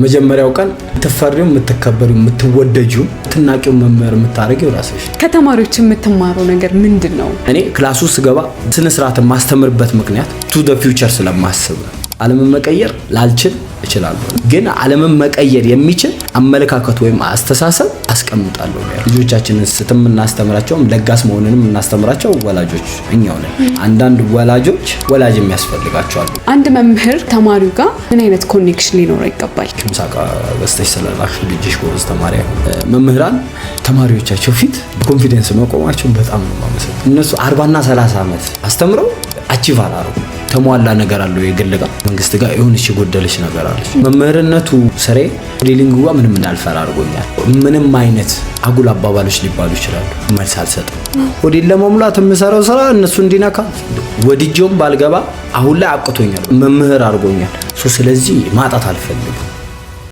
የመጀመሪያው ቀን ተፈሪው የምትከበሪው የምትወደጂው ትናቂው መምህር የምታረጊው ራስሽ። ከተማሪዎች የምትማረው ነገር ምንድነው? እኔ ክላስ ውስጥ ገባ ስነ ስርዓት ማስተምርበት ምክንያት ቱ ዘ ፊውቸር ስለማስብ ዓለምን መቀየር ላልችል እችላለሁ ግን ዓለምን መቀየር የሚችል አመለካከት ወይም አስተሳሰብ አስቀምጣለሁ። ልጆቻችንን ስትምናስተምራቸውም ለጋስ መሆንንም እናስተምራቸው ወላጆች እኛው ነን። አንዳንድ ወላጆች ወላጅ የሚያስፈልጋቸው አሉ። አንድ መምህር ተማሪው ጋር ምን አይነት ኮኔክሽን ሊኖረው ይገባል? ምሳቃ በስተሽ ስለላሽ ልጅሽ ጎበዝ ተማሪ መምህራን ተማሪዎቻቸው ፊት በኮንፊደንስ መቆማቸው በጣም ነው ማመሰል። እነሱ 40 እና 30 ዓመት አስተምረው አቺቭ አላረጉ ተሟላ ነገር አለው። የግል ጋር መንግስት ጋር የሆነች የጎደለች ነገር አለች። መምህርነቱ ስሬ ሪሊንግ ጋር ምንም እንዳልፈራ አድርጎኛል። ምንም አይነት አጉል አባባሎች ሊባሉ ይችላሉ መልስ አልሰጥም። ወዲህ ለመሙላት የምሰራው ስራ እነሱ እንዲነካ ወዲጆም ባልገባ አሁን ላይ አቅቶኛል። መምህር አድርጎኛል። ስለዚህ ማጣት አልፈልግም።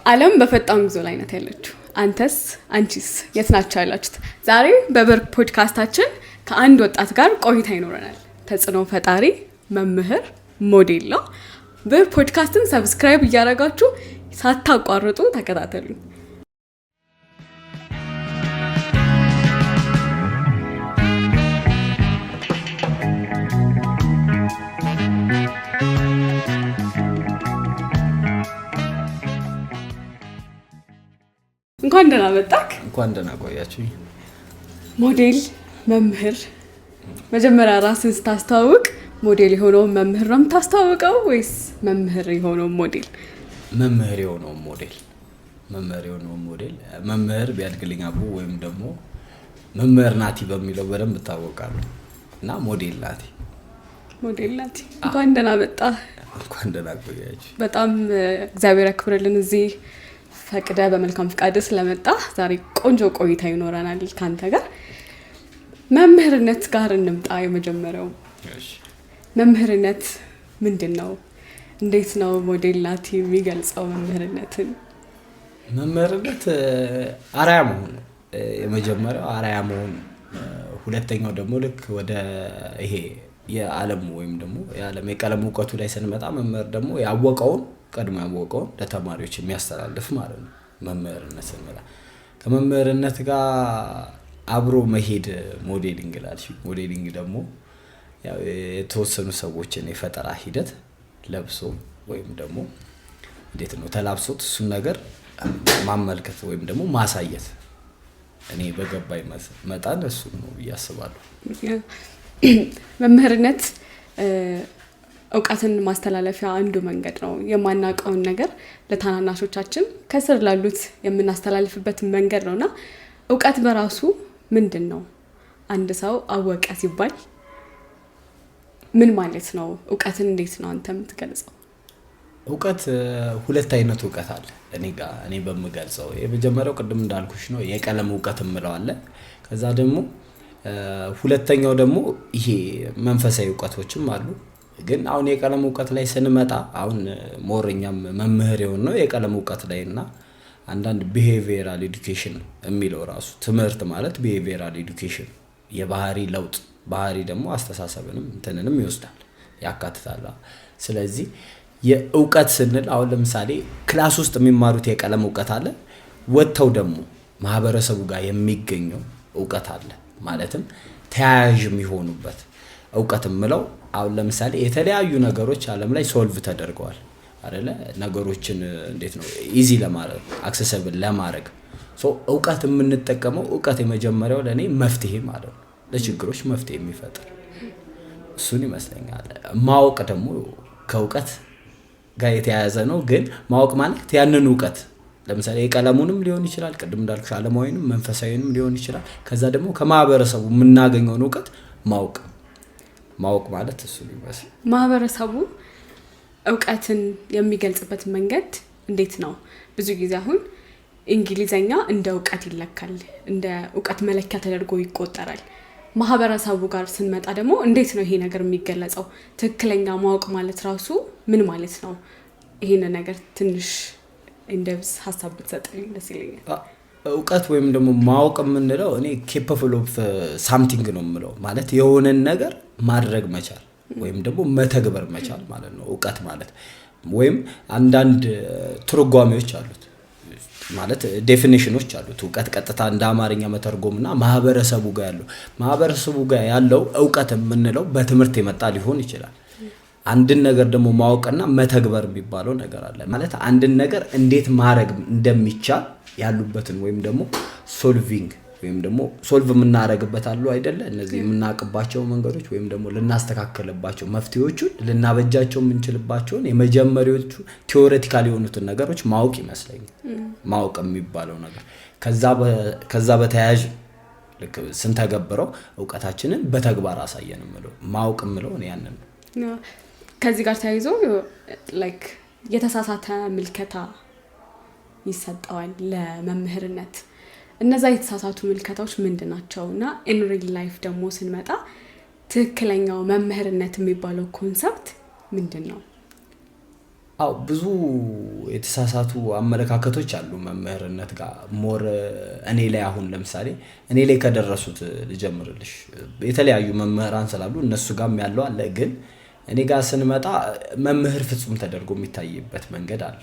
ዓለም በፈጣን ጉዞ ላይ ናት ያለችው። አንተስ አንቺስ የት ናችሁ ያላችሁት? ዛሬ በብር ፖድካስታችን ከአንድ ወጣት ጋር ቆይታ ይኖረናል። ተጽዕኖ ፈጣሪ መምህር ሞዴል ነው። ብር ፖድካስትን ሰብስክራይብ እያደረጋችሁ ሳታቋርጡ ተከታተሉ። እንኳን ደህና መጣክ። እንኳን ደህና ቆያችሁ። ሞዴል መምህር፣ መጀመሪያ ራስን ስታስተዋውቅ ሞዴል የሆነው መምህር ነው የምታስተዋውቀው ወይስ መምህር የሆነው ሞዴል? መምህር የሆነው ሞዴል። መምህር ቢያድግልኝ አቡ ወይም ደግሞ መምህር ናቲ በሚለው በደንብ ታወቃለሁ እና ሞዴል ናቲ። እንኳን ደህና መጣ። እንኳን ደህና ቆያችሁ። በጣም እግዚአብሔር ያክብርልን እዚህ ፈቅደ በመልካም ፍቃድ ስለመጣ ዛሬ ቆንጆ ቆይታ ይኖረናል ካንተ ጋር። መምህርነት ጋር እንምጣ። የመጀመሪያው መምህርነት ምንድነው? እንዴት ነው ሞዴል ናቲ የሚገልጸው መምህርነትን? መምህርነት አርአያ መሆን ነው። የመጀመሪያው አርአያ መሆን፣ ሁለተኛው ደግሞ ልክ ወደ ይሄ የዓለም ወይም ደግሞ የዓለም የቀለም እውቀቱ ላይ ስንመጣ መምህር ደግሞ ያወቀውን ቀድሞ ያወቀውን ለተማሪዎች የሚያስተላልፍ ማለት ነው። መምህርነት ስንመጣ ከመምህርነት ጋር አብሮ መሄድ ሞዴሊንግ ላልሽ፣ ሞዴሊንግ ደግሞ ያው የተወሰኑ ሰዎችን የፈጠራ ሂደት ለብሶ ወይም ደግሞ እንዴት ነው ተላብሶት እሱን ነገር ማመልከት ወይም ደግሞ ማሳየት። እኔ በገባኝ መጣን እሱ ነው ያስባሉ። መምህርነት እውቀትን ማስተላለፊያ አንዱ መንገድ ነው። የማናውቀውን ነገር ለታናናሾቻችን ከስር ላሉት የምናስተላልፍበት መንገድ ነውና እውቀት በራሱ ምንድነው? አንድ ሰው አወቀ ሲባል ምን ማለት ነው? እውቀትን እንዴት ነው አንተ የምትገልጸው? እውቀት ሁለት አይነት እውቀት አለ እኔ በምገልጸው። የመጀመሪያው ቅድም እንዳልኩሽ ነው የቀለም እውቀት እምለው አለ። ከዛ ደግሞ ሁለተኛው ደግሞ ይሄ መንፈሳዊ እውቀቶችም አሉ። ግን አሁን የቀለም እውቀት ላይ ስንመጣ አሁን ሞርኛም መምህር የሆነ ነው የቀለም እውቀት ላይና አንዳንድ ቢሄቪየራል ኤዱኬሽን የሚለው ራሱ ትምህርት ማለት ቢሄቪየራል ኤዱኬሽን የባህሪ ለውጥ፣ ባህሪ ደግሞ አስተሳሰብንም እንትንንም ይወስዳል ያካትታል። ስለዚህ የእውቀት ስንል አሁን ለምሳሌ ክላስ ውስጥ የሚማሩት የቀለም እውቀት አለ፣ ወጥተው ደግሞ ማህበረሰቡ ጋር የሚገኘው እውቀት አለ። ማለትም ተያያዥ የሚሆኑበት እውቀት ምለው አሁን ለምሳሌ የተለያዩ ነገሮች ዓለም ላይ ሶልቭ ተደርገዋል አይደለ? ነገሮችን እንዴት ነው ኢዚ ለማድረግ አክሰሰብል ለማድረግ እውቀት የምንጠቀመው እውቀት የመጀመሪያው ለኔ መፍትሄ ማለት ነው፣ ለችግሮች መፍትሄ የሚፈጥር እሱን ይመስለኛል። ማወቅ ደግሞ ከእውቀት ጋር የተያያዘ ነው። ግን ማወቅ ማለት ያንን እውቀት ለምሳሌ የቀለሙንም ሊሆን ይችላል፣ ቅድም እንዳልኩሽ ዓለማዊንም መንፈሳዊንም ሊሆን ይችላል። ከዛ ደግሞ ከማህበረሰቡ የምናገኘውን እውቀት ማወቅ ማለት እሱ ይመስል። ማህበረሰቡ እውቀትን የሚገልጽበት መንገድ እንዴት ነው? ብዙ ጊዜ አሁን እንግሊዘኛ እንደ እውቀት ይለካል፣ እንደ እውቀት መለኪያ ተደርጎ ይቆጠራል። ማህበረሰቡ ጋር ስንመጣ ደግሞ እንዴት ነው ይሄ ነገር የሚገለጸው? ትክክለኛ ማወቅ ማለት ራሱ ምን ማለት ነው? ይሄን ነገር ትንሽ እንደብስ ሐሳብ ብትሰጥልኝ ደስ ይለኛል። እውቀት ወይም ደግሞ ማወቅ የምንለው እኔ ኬፓብል ኦፍ ሳምቲንግ ነው የምለው። ማለት የሆነን ነገር ማድረግ መቻል ወይም ደግሞ መተግበር መቻል ማለት ነው እውቀት ማለት። ወይም አንዳንድ ትርጓሜዎች አሉት ማለት ዴፊኒሽኖች አሉት። እውቀት ቀጥታ እንደ አማርኛ መተርጎምና ማህበረሰቡ ጋር ያለው እውቀት የምንለው በትምህርት የመጣ ሊሆን ይችላል። አንድን ነገር ደግሞ ማወቅና መተግበር የሚባለው ነገር አለ። ማለት አንድን ነገር እንዴት ማድረግ እንደሚቻል ያሉበትን ወይም ደግሞ ሶልቭ የምናደርግበት አሉ አይደለ? እነዚህ የምናውቅባቸው መንገዶች ወይም ደግሞ ልናስተካከልባቸው መፍትሄዎቹን ልናበጃቸው የምንችልባቸውን የመጀመሪያዎቹ ቲዎሬቲካል የሆኑትን ነገሮች ማወቅ ይመስለኛል። ማወቅ የሚባለው ነገር ከዛ በተያያዥ ልክ ስንተገብረው እውቀታችንን በተግባር አሳየን የምለው ማወቅ የምለው ነው ያንን ነው። ከዚህ ጋር ተያይዞ ላይክ የተሳሳተ ምልከታ ይሰጠዋል ለመምህርነት። እነዛ የተሳሳቱ ምልከታዎች ምንድናቸውና ኢን ሪል ላይፍ ደግሞ ስንመጣ ትክክለኛው መምህርነት የሚባለው ኮንሰፕት ምንድነው? ብዙ የተሳሳቱ አመለካከቶች አሉ መምህርነት ጋር ሞር እኔ ላይ አሁን ለምሳሌ እኔ ላይ ከደረሱት ልጀምርልሽ። የተለያዩ መምህራን ስላሉ እነሱ ጋርም ያለው አለ። ግን እኔ ጋር ስንመጣ መምህር ፍጹም ተደርጎ የሚታይበት መንገድ አለ።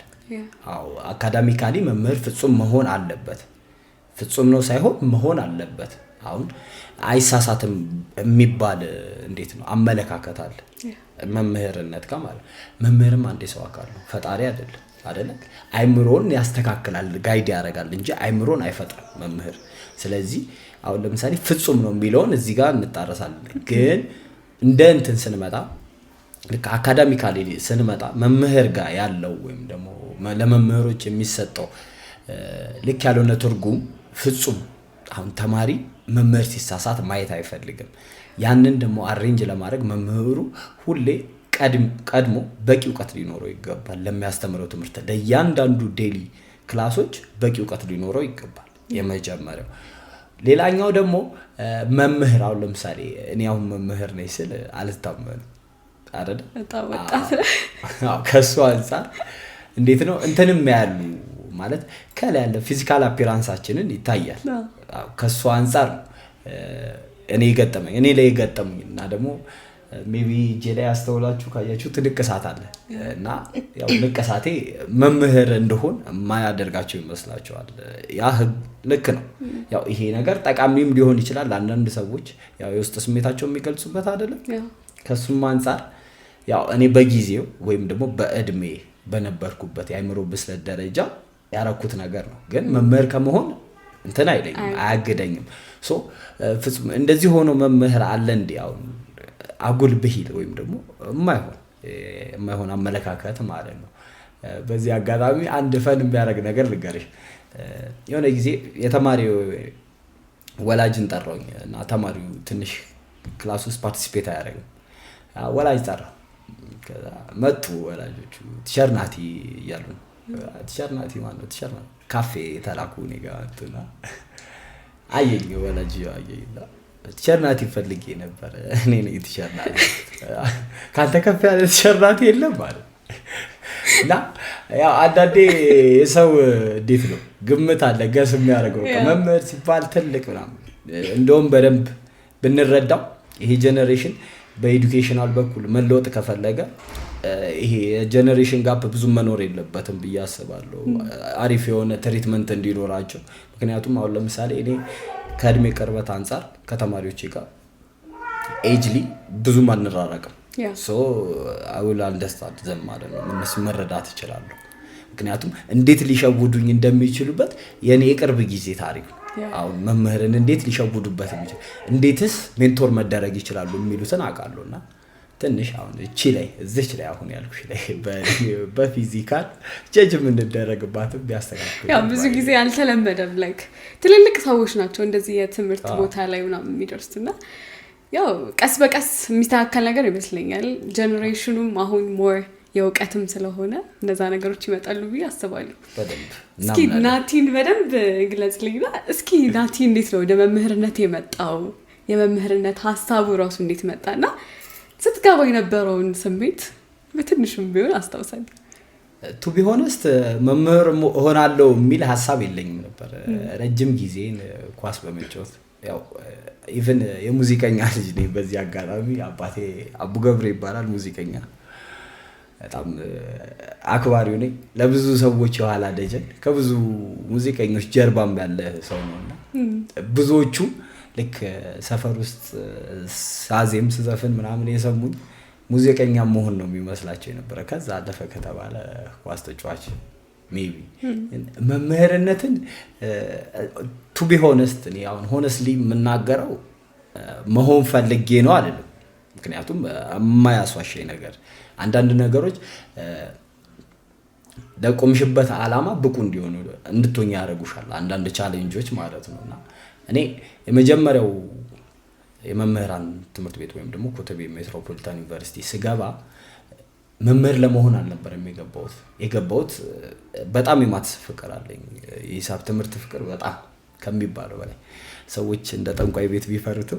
አካዳሚካሊ መምህር ፍጹም መሆን አለበት። ፍጹም ነው ሳይሆን መሆን አለበት። አሁን አይሳሳትም የሚባል እንዴት ነው አመለካከት አለ መምህርነት ጋር ማለት። መምህርም አንድ ሰው አካል ነው፣ ፈጣሪ አይደለም። አይምሮን ያስተካክላል፣ ጋይድ ያደርጋል እንጂ አይምሮን አይፈጥርም መምህር። ስለዚህ አሁን ለምሳሌ ፍጹም ነው የሚለውን እዚህ ጋር እንጣረሳለን። ግን እንደ እንትን ስንመጣ ልክ አካዳሚካሊ ስንመጣ መምህር ጋር ያለው ወይም ደግሞ ለመምህሮች የሚሰጠው ልክ ያልሆነ ትርጉም ፍጹም። አሁን ተማሪ መምህር ሲሳሳት ማየት አይፈልግም። ያንን ደግሞ አሬንጅ ለማድረግ መምህሩ ሁሌ ቀድሞ በቂ እውቀት ሊኖረው ይገባል። ለሚያስተምረው ትምህርት ለእያንዳንዱ ዴሊ ክላሶች በቂ እውቀት ሊኖረው ይገባል። የመጀመሪያው። ሌላኛው ደግሞ መምህር አሁን ለምሳሌ እኔ አሁን መምህር ነኝ ስል አልታመንም አይደል? ከሱ አንፃር እንዴት ነው እንትንም ያሉ ማለት ከላይ ያለ ፊዚካል አፒራንሳችንን ይታያል። ከሱ አንፃር እኔ ላይ የገጠመኝ እና ደግሞ ሜቢ ጄላይ አስተውላችሁ ካያችሁ ንቅሳት አለ እና ያው ንቅሳቴ መምህር እንደሆን የማያደርጋቸው ይመስላችኋል። ያ ልክ ነው። ያው ይሄ ነገር ጠቃሚም ሊሆን ይችላል። አንዳንድ ሰዎች ያው የውስጥ ስሜታቸው የሚገልጹበት አይደለም። ከሱም አንፃር ያው እኔ በጊዜው ወይም ደግሞ በእድሜ በነበርኩበት የአእምሮ ብስለት ደረጃ ያረኩት ነገር ነው። ግን መምህር ከመሆን እንትን አይለኝም፣ አያግደኝም። ፍጹም እንደዚህ ሆኖ መምህር አለ እንዴ? አሁን አጉል ብሂል ወይም ደግሞ የማይሆን አመለካከት ማለት ነው። በዚህ አጋጣሚ አንድ ፈን የሚያደርግ ነገር ልንገርሽ። የሆነ ጊዜ የተማሪው ወላጅን ጠራውኝ እና ተማሪው ትንሽ ክላስ ውስጥ ፓርቲሲፔት አያደርግም። ወላጅ ጠራው። ከዛ መጡ ወላጆቹ ቲቸር ናቲ እያሉ ነው። ቲቸር ናቲ ማለት ነው ቲቸር ናቲ ካፌ ተላኩ እኔ ጋር እንትና አየኝ። ወላጅ አየኝና ቲቸር ናቲ ፈልጌ ነበር። እኔ ነኝ ቲቸር ናቲ። ካንተ ከፍ ያለ ቲቸር ናቲ የለም ማለት እና ያው አንዳንዴ የሰው እንዴት ነው ግምት አለ ገስ የሚያደርገው መምህር ሲባል ትልቅ ምናምን። እንደውም በደንብ ብንረዳው ይሄ ጄነሬሽን በኤዱኬሽናል በኩል መለወጥ ከፈለገ ይሄ የጄነሬሽን ጋፕ ብዙ መኖር የለበትም ብዬ አስባለሁ። አሪፍ የሆነ ትሪትመንት እንዲኖራቸው። ምክንያቱም አሁን ለምሳሌ እኔ ከእድሜ ቅርበት አንፃር ከተማሪዎቼ ጋር ኤጅሊ ብዙም አንራራቅም። I will understand them ማለት ነው። እነሱ መረዳት ይችላሉ። ምክንያቱም እንዴት ሊሸውዱኝ እንደሚችሉበት የኔ የቅርብ ጊዜ ታሪክ ነው። አሁን መምህርን እንዴት ሊሸውዱበት የሚችሉ እንዴትስ ሜንቶር መደረግ ይችላሉ የሚሉትን አውቃለሁና ትንሽ አሁን እዚች ላይ አሁን ያልኩሽ ላይ በፊዚካል ጀጅ የምንደረግባትም ቢያስተካክሉ ያው ብዙ ጊዜ አልተለመደም። ላይክ ትልልቅ ሰዎች ናቸው እንደዚህ የትምህርት ቦታ ላይ ምናምን የሚደርሱና ያው ቀስ በቀስ የሚስተካከል ነገር ይመስለኛል። ጄነሬሽኑም አሁን ሞር የእውቀትም ስለሆነ እነዛ ነገሮች ይመጣሉ ብዬ አስባለሁ። እስኪ ናቲን በደንብ ግለጽልኝና እስኪ ናቲ እንዴት ነው ወደ መምህርነት የመጣው? የመምህርነት ሀሳቡ ራሱ እንዴት መጣና ስትገባ የነበረውን ስሜት በትንሹም ቢሆን አስታውሳለሁ። ቱ ቢ ሆነስት መምህር እሆናለሁ የሚል ሀሳብ የለኝም ነበር። ረጅም ጊዜን ኳስ በመጫወት ያው ኢቭን የሙዚቀኛ ልጅ ነኝ። በዚህ አጋጣሚ አባቴ አቡ ገብሬ ይባላል ሙዚቀኛ በጣም አክባሪው ነኝ። ለብዙ ሰዎች የኋላ ደጀን ከብዙ ሙዚቀኞች ጀርባም ያለ ሰው ነውና ብዙዎቹ ልክ ሰፈር ውስጥ ሳዜም ስዘፍን ምናምን የሰሙኝ ሙዚቀኛ መሆን ነው የሚመስላቸው የነበረ። ከዛ አለፈ ከተባለ ኳስ ተጫዋች ሜቢ መምህርነትን ቱ ቢ ሆነስት እኔ አሁን ሆነስሊ የምናገረው መሆን ፈልጌ ነው አይደለም። ምክንያቱም የማያስዋሸኝ ነገር አንዳንድ ነገሮች ለቆምሽበት ዓላማ ብቁ እንዲሆኑ እንድትሆኝ ያደርጉሻል አንዳንድ ቻሌንጆች ማለት ነውና እኔ የመጀመሪያው የመምህራን ትምህርት ቤት ወይም ደግሞ ኮተቤ ሜትሮፖሊታን ዩኒቨርሲቲ ስገባ መምህር ለመሆን አልነበረም የገባሁት በጣም የማትስ ፍቅር አለኝ። የሂሳብ ትምህርት ፍቅር በጣም ከሚባለው በላይ ሰዎች እንደ ጠንቋይ ቤት ቢፈሩት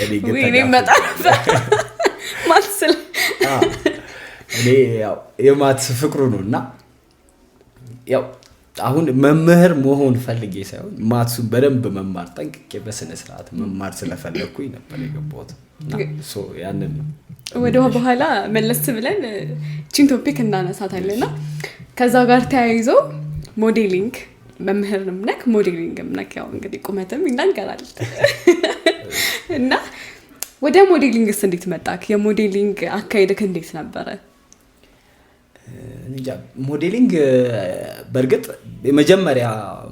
እኔ ግን በጣም ማትስ እኔ ያው የማትስ ፍቅሩ ነውና ያው አሁን መምህር መሆን ፈልጌ ሳይሆን ማትሱን በደንብ መማር ጠንቅቄ በስነ ስርዓት መማር ስለፈለኩኝ ነበር የገባሁት ሶ ያንን ወደ በኋላ መለስ ብለን ቺን ቶፒክ እናነሳታለና ከዛ ጋር ተያይዞ ሞዴሊንግ መምህርንም ነክ ሞዴሊንግም ነክ ያው እንግዲህ ቁመትም ይናገራል እና ወደ ሞዴሊንግስ እንዴት መጣክ? የሞዴሊንግ አካሄድክ እንዴት ነበረ? ሞዴሊንግ በርግጥ የመጀመሪያ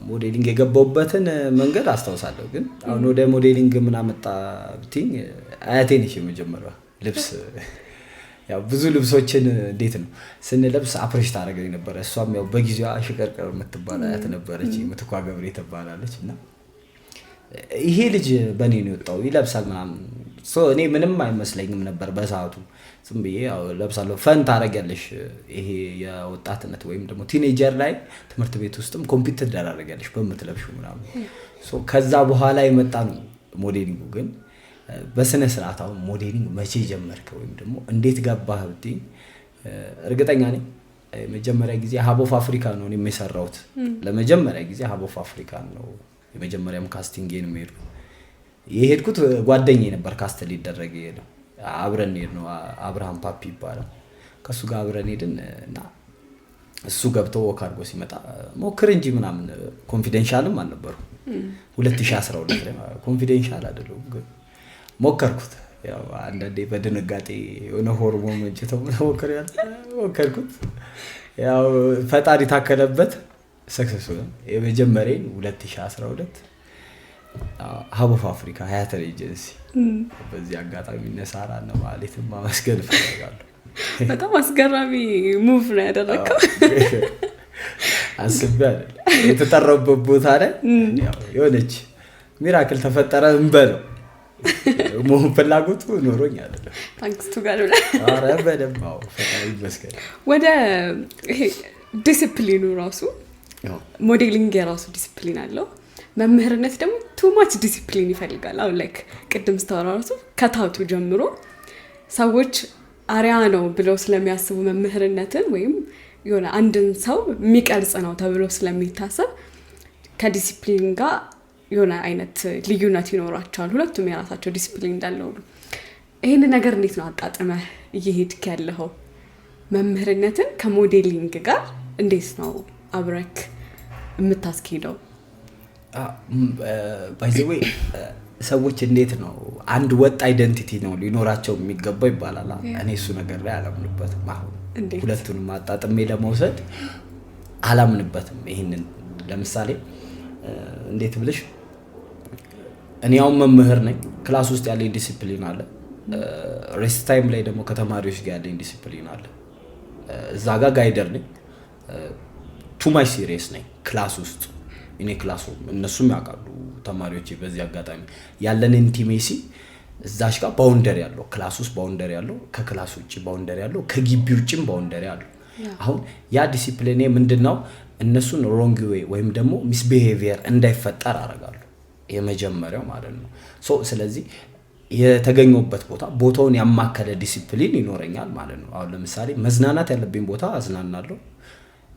ሞዴሊንግ የገባውበትን መንገድ አስታውሳለሁ። ግን አሁን ወደ ሞዴሊንግ ምን አመጣ ብትኝ አያቴ ነች የመጀመሪያ ልብስ ያው ብዙ ልብሶችን እንዴት ነው ስንለብስ አፕሬሽ ታደርገኝ ነበር። እሷም ያው በጊዜዋ ሽቀርቀር የምትባል አያት ነበረች ምትኳ ገብሬ ትባላለች እና ይሄ ልጅ በኔ ነው የወጣው ይለብሳል ምናምን እኔ ምንም አይመስለኝም ነበር በሰዓቱ ዝም ብዬ ያው ለብሳለሁ። ፈን ታደርጊያለሽ ይሄ የወጣትነት ወይም ደግሞ ቲኔጀር ላይ ትምህርት ቤት ውስጥም ኮምፒውት ትደራረጊያለሽ በምትለብሽው ምናምን ከዛ በኋላ የመጣ ነው ሞዴሊንጉ። ግን በስነ ስርዓት አሁን ሞዴሊንግ መቼ ጀመርክ ወይም ደግሞ እንዴት ገባህ ብትይ እርግጠኛ ነኝ የመጀመሪያ ጊዜ ሀብ ኦፍ አፍሪካ ነው የሰራሁት። ለመጀመሪያ ጊዜ ሀብ ኦፍ አፍሪካ ነው የመጀመሪያም ካስቲንጌን የሄድኩት ጓደኛዬ ነበር ካስት ሊደረግ የሄደው አብረን ሄድ ነው አብርሃም ፓፒ ይባላል። ከሱ ጋር አብረን ሄድን እና እሱ ገብቶ ወክ አድርጎ ሲመጣ ሞክር እንጂ ምናምን ኮንፊደንሻልም አልነበረው 2012 ላይ ኮንፊደንሻል አይደለም ግን ሞከርኩት። ያው አንዳንዴ በድንጋጤ የሆነ ሆርሞን መንጭተው ሞከርኩት። ያው ፈጣሪ ታከለበት ሰክሰስ ሆነ። የመጀመሪያው 2012 ሀብ ኦፍ አፍሪካ ሀያተር ኤጀንሲ በዚህ አጋጣሚ ነሳራ ነው ማለትም ማመስገን ፈልጋለሁ። በጣም አስገራሚ ሙቭ ነው ያደረከው። አስቤ አይደል የተጠራበት ቦታ ላይ ያው የሆነች ሚራክል ተፈጠረ እንበለው ሞን ፍላጎቱ ኖሮኝ አይደለም ታንክስ ቱ ጋር አረ በደምባው ፈጣሪ ይመስገን። ወደ ይሄ ዲሲፕሊኑ ራሱ ሞዴሊንግ የራሱ ዲሲፕሊን አለው። መምህርነት ደግሞ ቱ ማች ዲሲፕሊን ይፈልጋል። አሁን ላይክ ቅድም ስተወራራሱ ከታቱ ጀምሮ ሰዎች አሪያ ነው ብለው ስለሚያስቡ መምህርነትን ወይም የሆነ አንድን ሰው የሚቀርጽ ነው ተብሎ ስለሚታሰብ ከዲሲፕሊን ጋር የሆነ አይነት ልዩነት ይኖራቸዋል። ሁለቱም የራሳቸው ዲሲፕሊን እንዳለው ነው። ይሄን ነገር እንዴት ነው አጣጥመህ እየሄድክ ያለኸው? መምህርነትን ከሞዴሊንግ ጋር እንዴት ነው አብረክ የምታስኬደው? ባይ ዘ ዌይ ሰዎች እንዴት ነው አንድ ወጥ አይደንቲቲ ነው ሊኖራቸው የሚገባው ይባላል። እኔ እሱ ነገር ላይ አላምንበትም። አሁን ሁለቱንም አጣጥሜ ለመውሰድ አላምንበትም። ይሄንን ለምሳሌ እንዴት ብለሽ እኔ አሁን መምህር ነኝ፣ ክላስ ውስጥ ያለኝ ዲሲፕሊን አለ። ሬስት ታይም ላይ ደግሞ ከተማሪዎች ጋር ያለኝ ዲሲፕሊን አለ። እዛ ጋር ጋይደር ነኝ፣ ቱ ማች ሲሪየስ ነኝ ክላስ ውስጥ እኔ ክላስ እነሱም ያውቃሉ ተማሪዎች። በዚህ አጋጣሚ ያለን ኢንቲሜሲ እዛሽ ጋር ባውንደሪ ያለው ክላስ ውስጥ ባውንደሪ ያለው ከክላስ ውጪ ባውንደሪ ያለው ከግቢ ውጪም ባውንደሪ ያለው። አሁን ያ ዲሲፕሊን ምንድነው እነሱን ሮንግ ዌይ ወይም ደግሞ ሚስቢሄቪየር እንዳይፈጠር አደርጋለሁ የመጀመሪያው ማለት ነው። ስለዚህ የተገኘውበት ቦታውን ያማከለ ዲሲፕሊን ይኖረኛል ማለት ነው። አሁን ለምሳሌ መዝናናት ያለብኝ ቦታ አዝናናለሁ፣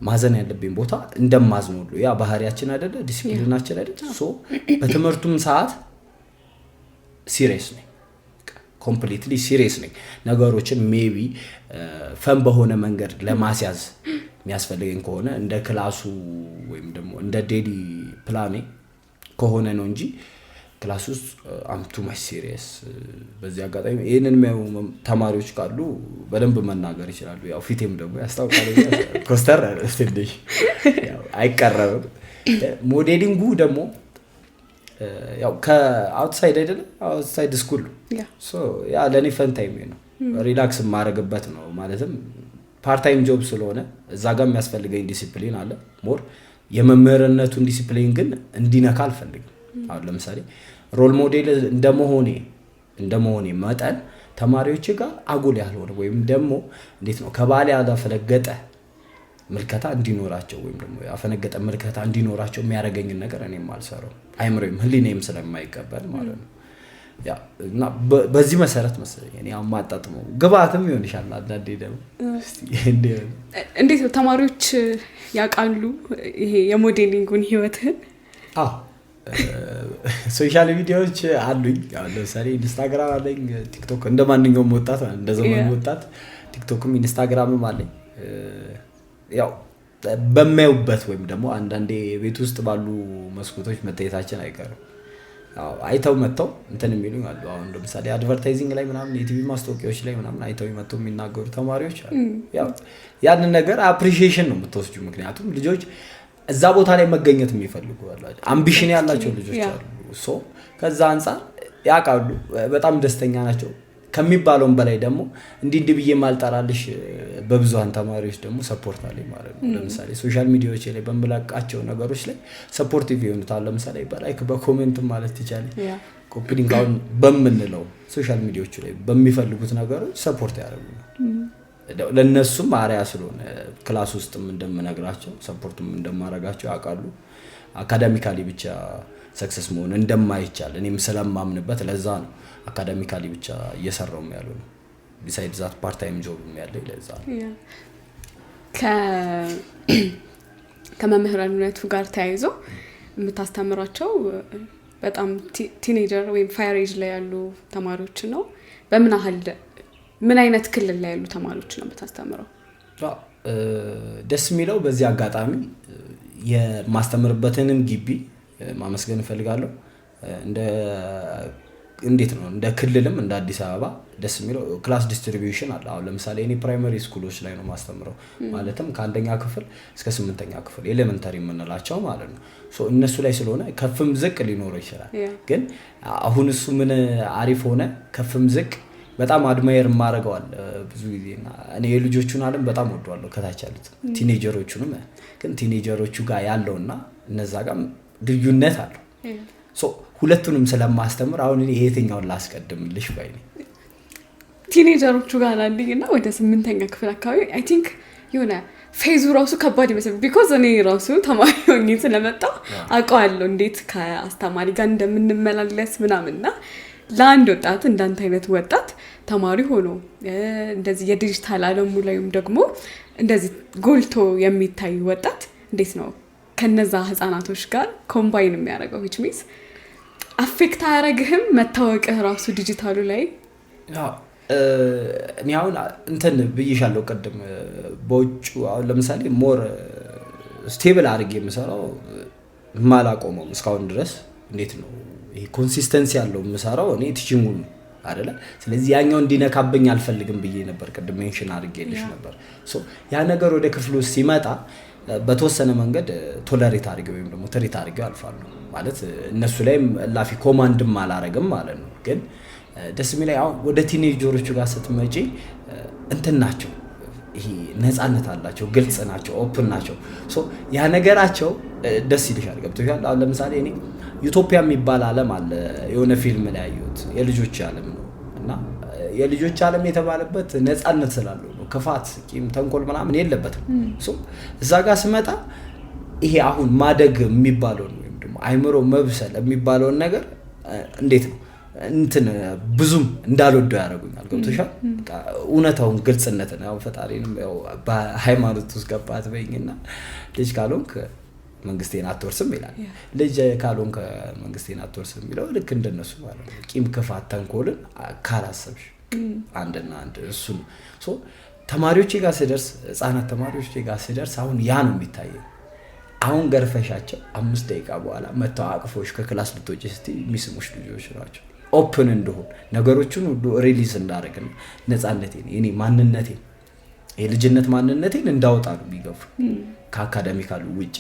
ማዘን ያለብኝ ቦታ እንደማዝን ሁሉ ያ ባህሪያችን አይደለ ዲሲፕሊናችን አይደለ። በትምህርቱም ሰዓት ሲሪየስ ነኝ፣ ኮምፕሊትሊ ሲሪየስ ነኝ። ነገሮችን ሜቢ ፈን በሆነ መንገድ ለማስያዝ የሚያስፈልገኝ ከሆነ እንደ ክላሱ ወይም ደግሞ እንደ ዴሊ ፕላኔ ከሆነ ነው እንጂ ክላስ ውስጥ አም ቱ ማች ሲሪየስ። በዚህ አጋጣሚ ይህንን የሚያዩ ተማሪዎች ካሉ በደንብ መናገር ይችላሉ። ያው ፊቴም ደግሞ ያስታውቃል። ኮስተር ትንሽ አይቀረብም። ሞዴሊንጉ ደግሞ ያው ከአውትሳይድ አይደለም አውትሳይድ ስኩል ያ ለእኔ ፈን ታይም ነው፣ ሪላክስ የማደርግበት ነው። ማለትም ፓርታይም ጆብ ስለሆነ እዛ ጋር የሚያስፈልገኝ ዲሲፕሊን አለ ሞር። የመምህርነቱን ዲሲፕሊን ግን እንዲነካ አልፈልግም። አሁን ለምሳሌ ሮል ሞዴል እንደመሆኔ መጠን ተማሪዎች ጋር አጉል ያልሆነ ወይም ደግሞ እንዴት ነው ከባህል ያላፈነገጠ ምልከታ እንዲኖራቸው ወይም ደግሞ ያፈነገጠ ምልከታ እንዲኖራቸው የሚያደርገኝን ነገር እኔም አልሰራው አይምሮም ህሊኔም ስለማይቀበል ማለት ነው። ያ እና በዚህ መሰረት መሰለኝ እኔ አማጣጥመው ግባትም ይሆን ይችላል። አንዳንዴ ደግሞ እንዴት ነው ተማሪዎች ያውቃሉ ይሄ የሞዴሊንጉን ህይወትን? ሶሻል ሚዲያዎች አሉኝ። አሁን ለምሳሌ ኢንስታግራም አለኝ፣ ቲክቶክ እንደማንኛውም ወጣት እንደ ዘመኑ ወጣት ቲክቶክም ኢንስታግራምም አለኝ። ያው በማዩበት ወይም ደግሞ አንዳንዴ ቤት ውስጥ ባሉ መስኮቶች መታየታችን አይቀርም። አይተው መጥተው እንትን የሚሉኝ አሉ። አሁን ለምሳሌ አድቨርታይዚንግ ላይ ምናምን የቲቪ ማስታወቂያዎች ላይ ምናምን አይተው መጥተው የሚናገሩ ተማሪዎች አሉ። ያው ያንን ነገር አፕሪሺዬሽን ነው የምትወስጁ። ምክንያቱም ልጆች እዛ ቦታ ላይ መገኘት የሚፈልጉ አላቸው፣ አምቢሽን ያላቸው ልጆች አሉ። ሶ ከዛ አንፃር ያውቃሉ፣ በጣም ደስተኛ ናቸው። ከሚባለውም በላይ ደግሞ እንዲህ ብዬ ማልጠራልሽ በብዙሃን ተማሪዎች ደግሞ ሰፖርት አለኝ ማለት ነው። ለምሳሌ ሶሻል ሚዲያዎች ላይ በምላቃቸው ነገሮች ላይ ሰፖርቲቭ ይሆኑታል። ለምሳሌ በላይክ በኮሜንት ማለት ይቻላል ኮፒ ሊንክ አሁን በምንለው ሶሻል ሚዲያዎች ላይ በሚፈልጉት ነገሮች ሰፖርት ያደርጉናል። ለነሱም አሪያ ስለሆነ ክላስ ውስጥም እንደምነግራቸው ሰፖርትም እንደማረጋቸው ያውቃሉ። አካዳሚካሊ ብቻ ሰክሰስ መሆን እንደማይቻል እኔም ስለማምንበት ለዛ ነው አካዳሚካሊ ብቻ እየሰራው ያለው ነው። ቢሳይድ ዛት ፓርት ታይም ጆብ ያለው ለዛ ነው። ከመምህራንነቱ ጋር ተያይዞ የምታስተምራቸው በጣም ቲኔጀር ወይም ፋየር ኤጅ ላይ ያሉ ተማሪዎች ነው። ምን አይነት ክልል ላይ ያሉ ተማሪዎች ነው የምታስተምረው? ደስ የሚለው በዚህ አጋጣሚ የማስተምርበትንም ግቢ ማመስገን እፈልጋለሁ። እንዴት ነው እንደ ክልልም እንደ አዲስ አበባ ደስ የሚለው ክላስ ዲስትሪቢዩሽን አለ። አሁን ለምሳሌ እኔ ፕራይመሪ ስኩሎች ላይ ነው ማስተምረው፣ ማለትም ከአንደኛ ክፍል እስከ 8ኛ ክፍል ኤሌመንተሪ የምንላቸው ማለት ነው። ሶ እነሱ ላይ ስለሆነ ከፍም ዝቅ ሊኖረው ይችላል። ግን አሁን እሱ ምን አሪፍ ሆነ፣ ከፍም ዝቅ በጣም አድማየር ማረጋዋል ብዙ ጊዜና እኔ የልጆቹን ዓለም በጣም ወደዋለሁ። ከታች ያሉት ቲኔጀሮቹንም ግን ቲኔጀሮቹ ጋር ያለውና እነዛ ጋር ልዩነት አለው። ሶ ሁለቱንም ስለማስተምር አሁን እኔ የትኛውን ላስቀድምልሽ ባይ ነኝ። ቲኔጀሮቹ ጋር አለኝና ወደ 8ኛ ክፍል አካባቢ አይ ቲንክ የሆነ ፌዙ ራሱ ከባድ ይመስላል። ቢኮዝ እኔ ራሱ ተማሪ ሆኜ ስለመጣሁ አውቀዋለሁ እንዴት ከአስተማሪ ጋር እንደምንመላለስ ምናምንና ለአንድ ወጣት እንዳንተ አይነት ወጣት ተማሪ ሆኖ እንደዚህ የዲጂታል ዓለሙ ላይም ደግሞ እንደዚህ ጎልቶ የሚታይ ወጣት እንዴት ነው ከነዛ ህፃናቶች ጋር ኮምባይን የሚያደርገው? which means አፌክት አያረግህም መታወቅህ ራሱ ዲጂታሉ ላይ? እኔ አሁን እንትን ብዬሻለሁ ቅድም በውጭ አሁን ለምሳሌ ሞር ስቴብል አድርጌ የምሰራው ማላቆመው እስካሁን ድረስ እንዴት ነው ይሄ ኮንሲስተንሲ ያለው የምሰራው እኔ ቲቺንጉን አይደለ። ስለዚህ ያኛው እንዲነካብኝ አልፈልግም ብዬ ነበር ቅድም ሜንሽን አድርጌልሽ ነበር። ሶ ያ ነገር ወደ ክፍሉ ሲመጣ በተወሰነ መንገድ ቶለሬት አድርጌው ወይም ደግሞ ትሪት አድርጌው አልፋለሁ ማለት እነሱ ላይም ላፊ ኮማንድም አላረግም ማለት ነው። ግን ደስ የሚለኝ አሁን ወደ ቲኔጀሮቹ ጋር ስትመጪ እንትን ናቸው፣ ይሄ ነፃነት አላቸው፣ ግልጽ ናቸው፣ ኦፕን ናቸው። ሶ ያ ነገራቸው ደስ ይልሻል። ገብቶሻል? አሁን ለምሳሌ እኔ ዩቶፒያ የሚባል ዓለም አለ የሆነ ፊልም ላይ ያየሁት የልጆች ዓለም ነው እና የልጆች ዓለም የተባለበት ነፃነት ስላለው ነው። ክፋት፣ ቂም፣ ተንኮል ምናምን የለበትም። ሶ እዛ ጋር ስመጣ ይሄ አሁን ማደግ የሚባለውን ወይም ደግሞ አይምሮ መብሰል የሚባለውን ነገር እንዴት ነው እንትን ብዙም እንዳልወደው ያደርጉኛል። ገብቶሻል? እውነታውን ግልጽነትን ያው ፈጣሪንም ያው በሃይማኖት ውስጥ ገባት በይኝና ልጅ ካልሆንክ መንግስቴን አትወርስም ይላል። ልጅ ካልሆንክ መንግስቴን አትወርስም የሚለው ልክ እንደነሱ ማለት ነው። ቂም፣ ክፋት፣ ተንኮልን ካላሰብሽ አንድና አንድ እሱ ነው። ሶ ተማሪዎቼ ጋር ስደርስ ህፃናት ተማሪዎቼ ጋር ስደርስ አሁን ያ ነው የሚታየው። አሁን ገርፈሻቸው 5 ደቂቃ በኋላ መተው አቅፎሽ ከክላስ ልትወጪ ስትይ የሚስሙሽ ልጆች ናቸው። ኦፕን እንደሆን ነገሮችን ሁሉ ሪሊዝ እንዳደረግና ነፃነቴን የኔ ማንነቴን የልጅነት ማንነቴን እንዳወጣ ነው የሚገፉ ከአካዳሚካሉ ውጪ።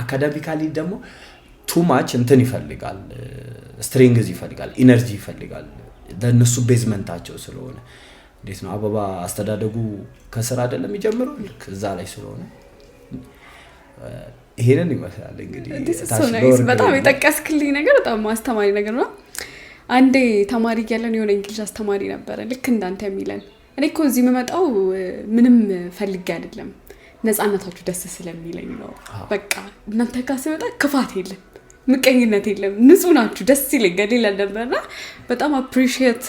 አካዳሚካሊ ደግሞ ቱማች እንትን ይፈልጋል፣ ስትሬንግዝ ይፈልጋል፣ ኢነርጂ ይፈልጋል። ለነሱ ቤዝመንታቸው ስለሆነ እንዴት ነው አበባ አስተዳደጉ ከስራ አይደለም የሚጀምረው ልክ እዛ ላይ ስለሆነ ይሄንን ይመስላል እንግዲህ። በጣም የጠቀስክልኝ ነገር በጣም አስተማሪ ነገር ነው። አንዴ ተማሪ እያለን የሆነ እንግሊዝ አስተማሪ ነበረ ልክ እንዳንተ የሚለን እኔ እኮ እዚህ የምመጣው ምንም ፈልጌ አይደለም ነፃነታችሁ ደስ ስለሚለኝ ነው። በቃ እናንተ ጋር ስመጣ ክፋት የለም፣ ምቀኝነት የለም፣ ንጹህ ናችሁ፣ ደስ ይለኛል ይላል ነበርና በጣም አፕሪሺየት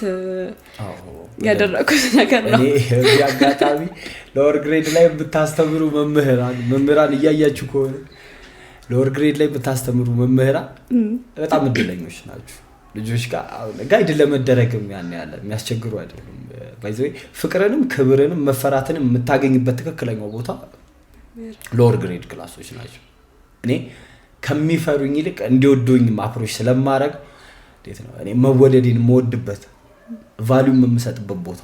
ያደረኩት ነገር ነው። እኔ አጋጣሚ ሎወር ግሬድ ላይ ብታስተምሩ መምህራን እያያችሁ ከሆነ ሎወር ግሬድ ላይ ብታስተምሩ መምህራን በጣም እድለኞች ናችሁ። ልጆች ጋር ጋይድ ለመደረግም ያለ የሚያስቸግሩ አይደለም። ባይዘይ ፍቅርንም ክብርንም መፈራትንም የምታገኝበት ትክክለኛው ቦታ ሎወር ግሬድ ክላሶች ናቸው። እኔ ከሚፈሩኝ ይልቅ እንዲወዱኝ አፕሮች ስለማረግ እንዴት ነው እኔ መወደድን መወድበት ቫልዩ የምሰጥበት ቦታ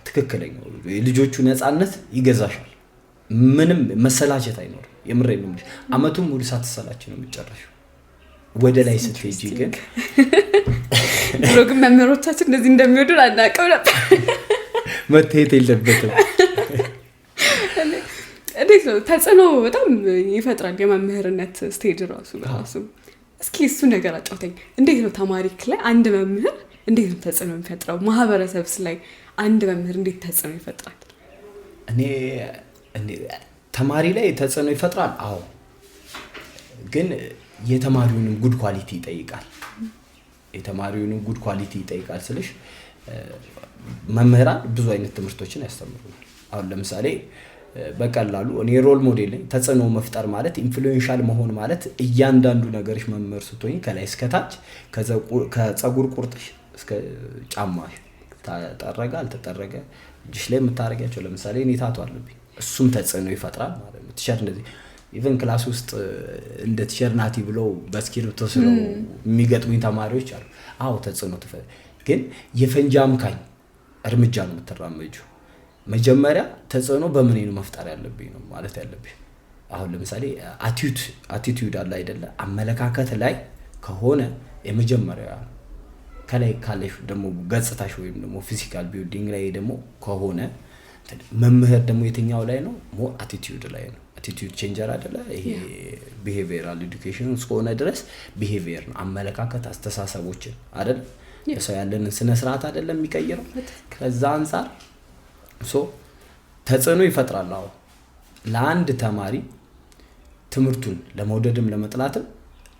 ትክክለኛው የልጆቹ ነፃነት ይገዛሻል። ምንም መሰላቸት አይኖርም። የምሬን ነው። አመቱን ሙሉ ሳትሰላች ነው የምትጨርሺው። ወደ ላይ ስትሄጂ ግን ድሮግም መምህሮቻችን እንደዚህ እንደሚወዱን አናውቅም ነበር። መተሄት የለበትም። እንዴት ነው ተጽዕኖ በጣም ይፈጥራል የመምህርነት ስቴጅ ራሱ። እስኪ እሱ ነገር አጫውተኝ። እንዴት ነው ተማሪክ ላይ አንድ መምህር እንዴት ነው ተጽዕኖ የሚፈጥረው? ማህበረሰብስ ላይ አንድ መምህር እንዴት ተጽዕኖ ይፈጥራል? እኔ ተማሪ ላይ ተጽዕኖ ይፈጥራል። አዎ፣ ግን የተማሪውን ጉድ ኳሊቲ ይጠይቃል። የተማሪውን ጉድ ኳሊቲ ይጠይቃል ስልሽ መምህራን ብዙ አይነት ትምህርቶችን ያስተምሩናል። አሁን ለምሳሌ በቀላሉ እኔ ሮል ሞዴል ነኝ። ተጽዕኖ መፍጠር ማለት ኢንፍሉዌንሻል መሆን ማለት እያንዳንዱ ነገርሽ መምህር ስትሆኚ ከላይ እስከ ታች ከፀጉር ቁርጥሽ እስከ ጫማሽ ተጠረገ አልተጠረገ እጅሽ ላይ የምታረጋቸው ለምሳሌ እኔ ታቱ አለብኝ፣ እሱም ተጽዕኖ ይፈጥራል ማለት ነው። ቲሸርት እንደዚህ ኢቨን ክላስ ውስጥ እንደ ቲሸርት ናቲ ብለው በስክሪፕቶ ስለው የሚገጥሙኝ ተማሪዎች አሉ። አዎ ተጽዕኖ ግን የፈንጂ አምካኝ እርምጃ ነው የምትራመጂው። መጀመሪያ ተጽዕኖ በምን ነው መፍጠር ያለብኝ ነው ማለት ያለብኝ። አሁን ለምሳሌ አቲቲዩድ አለ አይደለ? አመለካከት ላይ ከሆነ የመጀመሪያ ከላይ ካለሽ ደግሞ ገጽታሽ ወይም ደግሞ ፊዚካል ቢልዲንግ ላይ ደግሞ ከሆነ መምህር ደግሞ የትኛው ላይ ነው? ሞር አቲቲዩድ ላይ ነው። አቲቲዩድ ቼንጀር አይደለ? ይሄ ቢሄቪየራል ኤዱኬሽን እስከሆነ ድረስ ቢሄቪየር ነው፣ አመለካከት፣ አስተሳሰቦችን አይደል? የሰው ያለንን ስነ ስርዓት አይደለም የሚቀይረው። ከዛ አንፃር ተጽዕኖ ይፈጥራል። አዎ ለአንድ ተማሪ ትምህርቱን ለመውደድም ለመጥላትም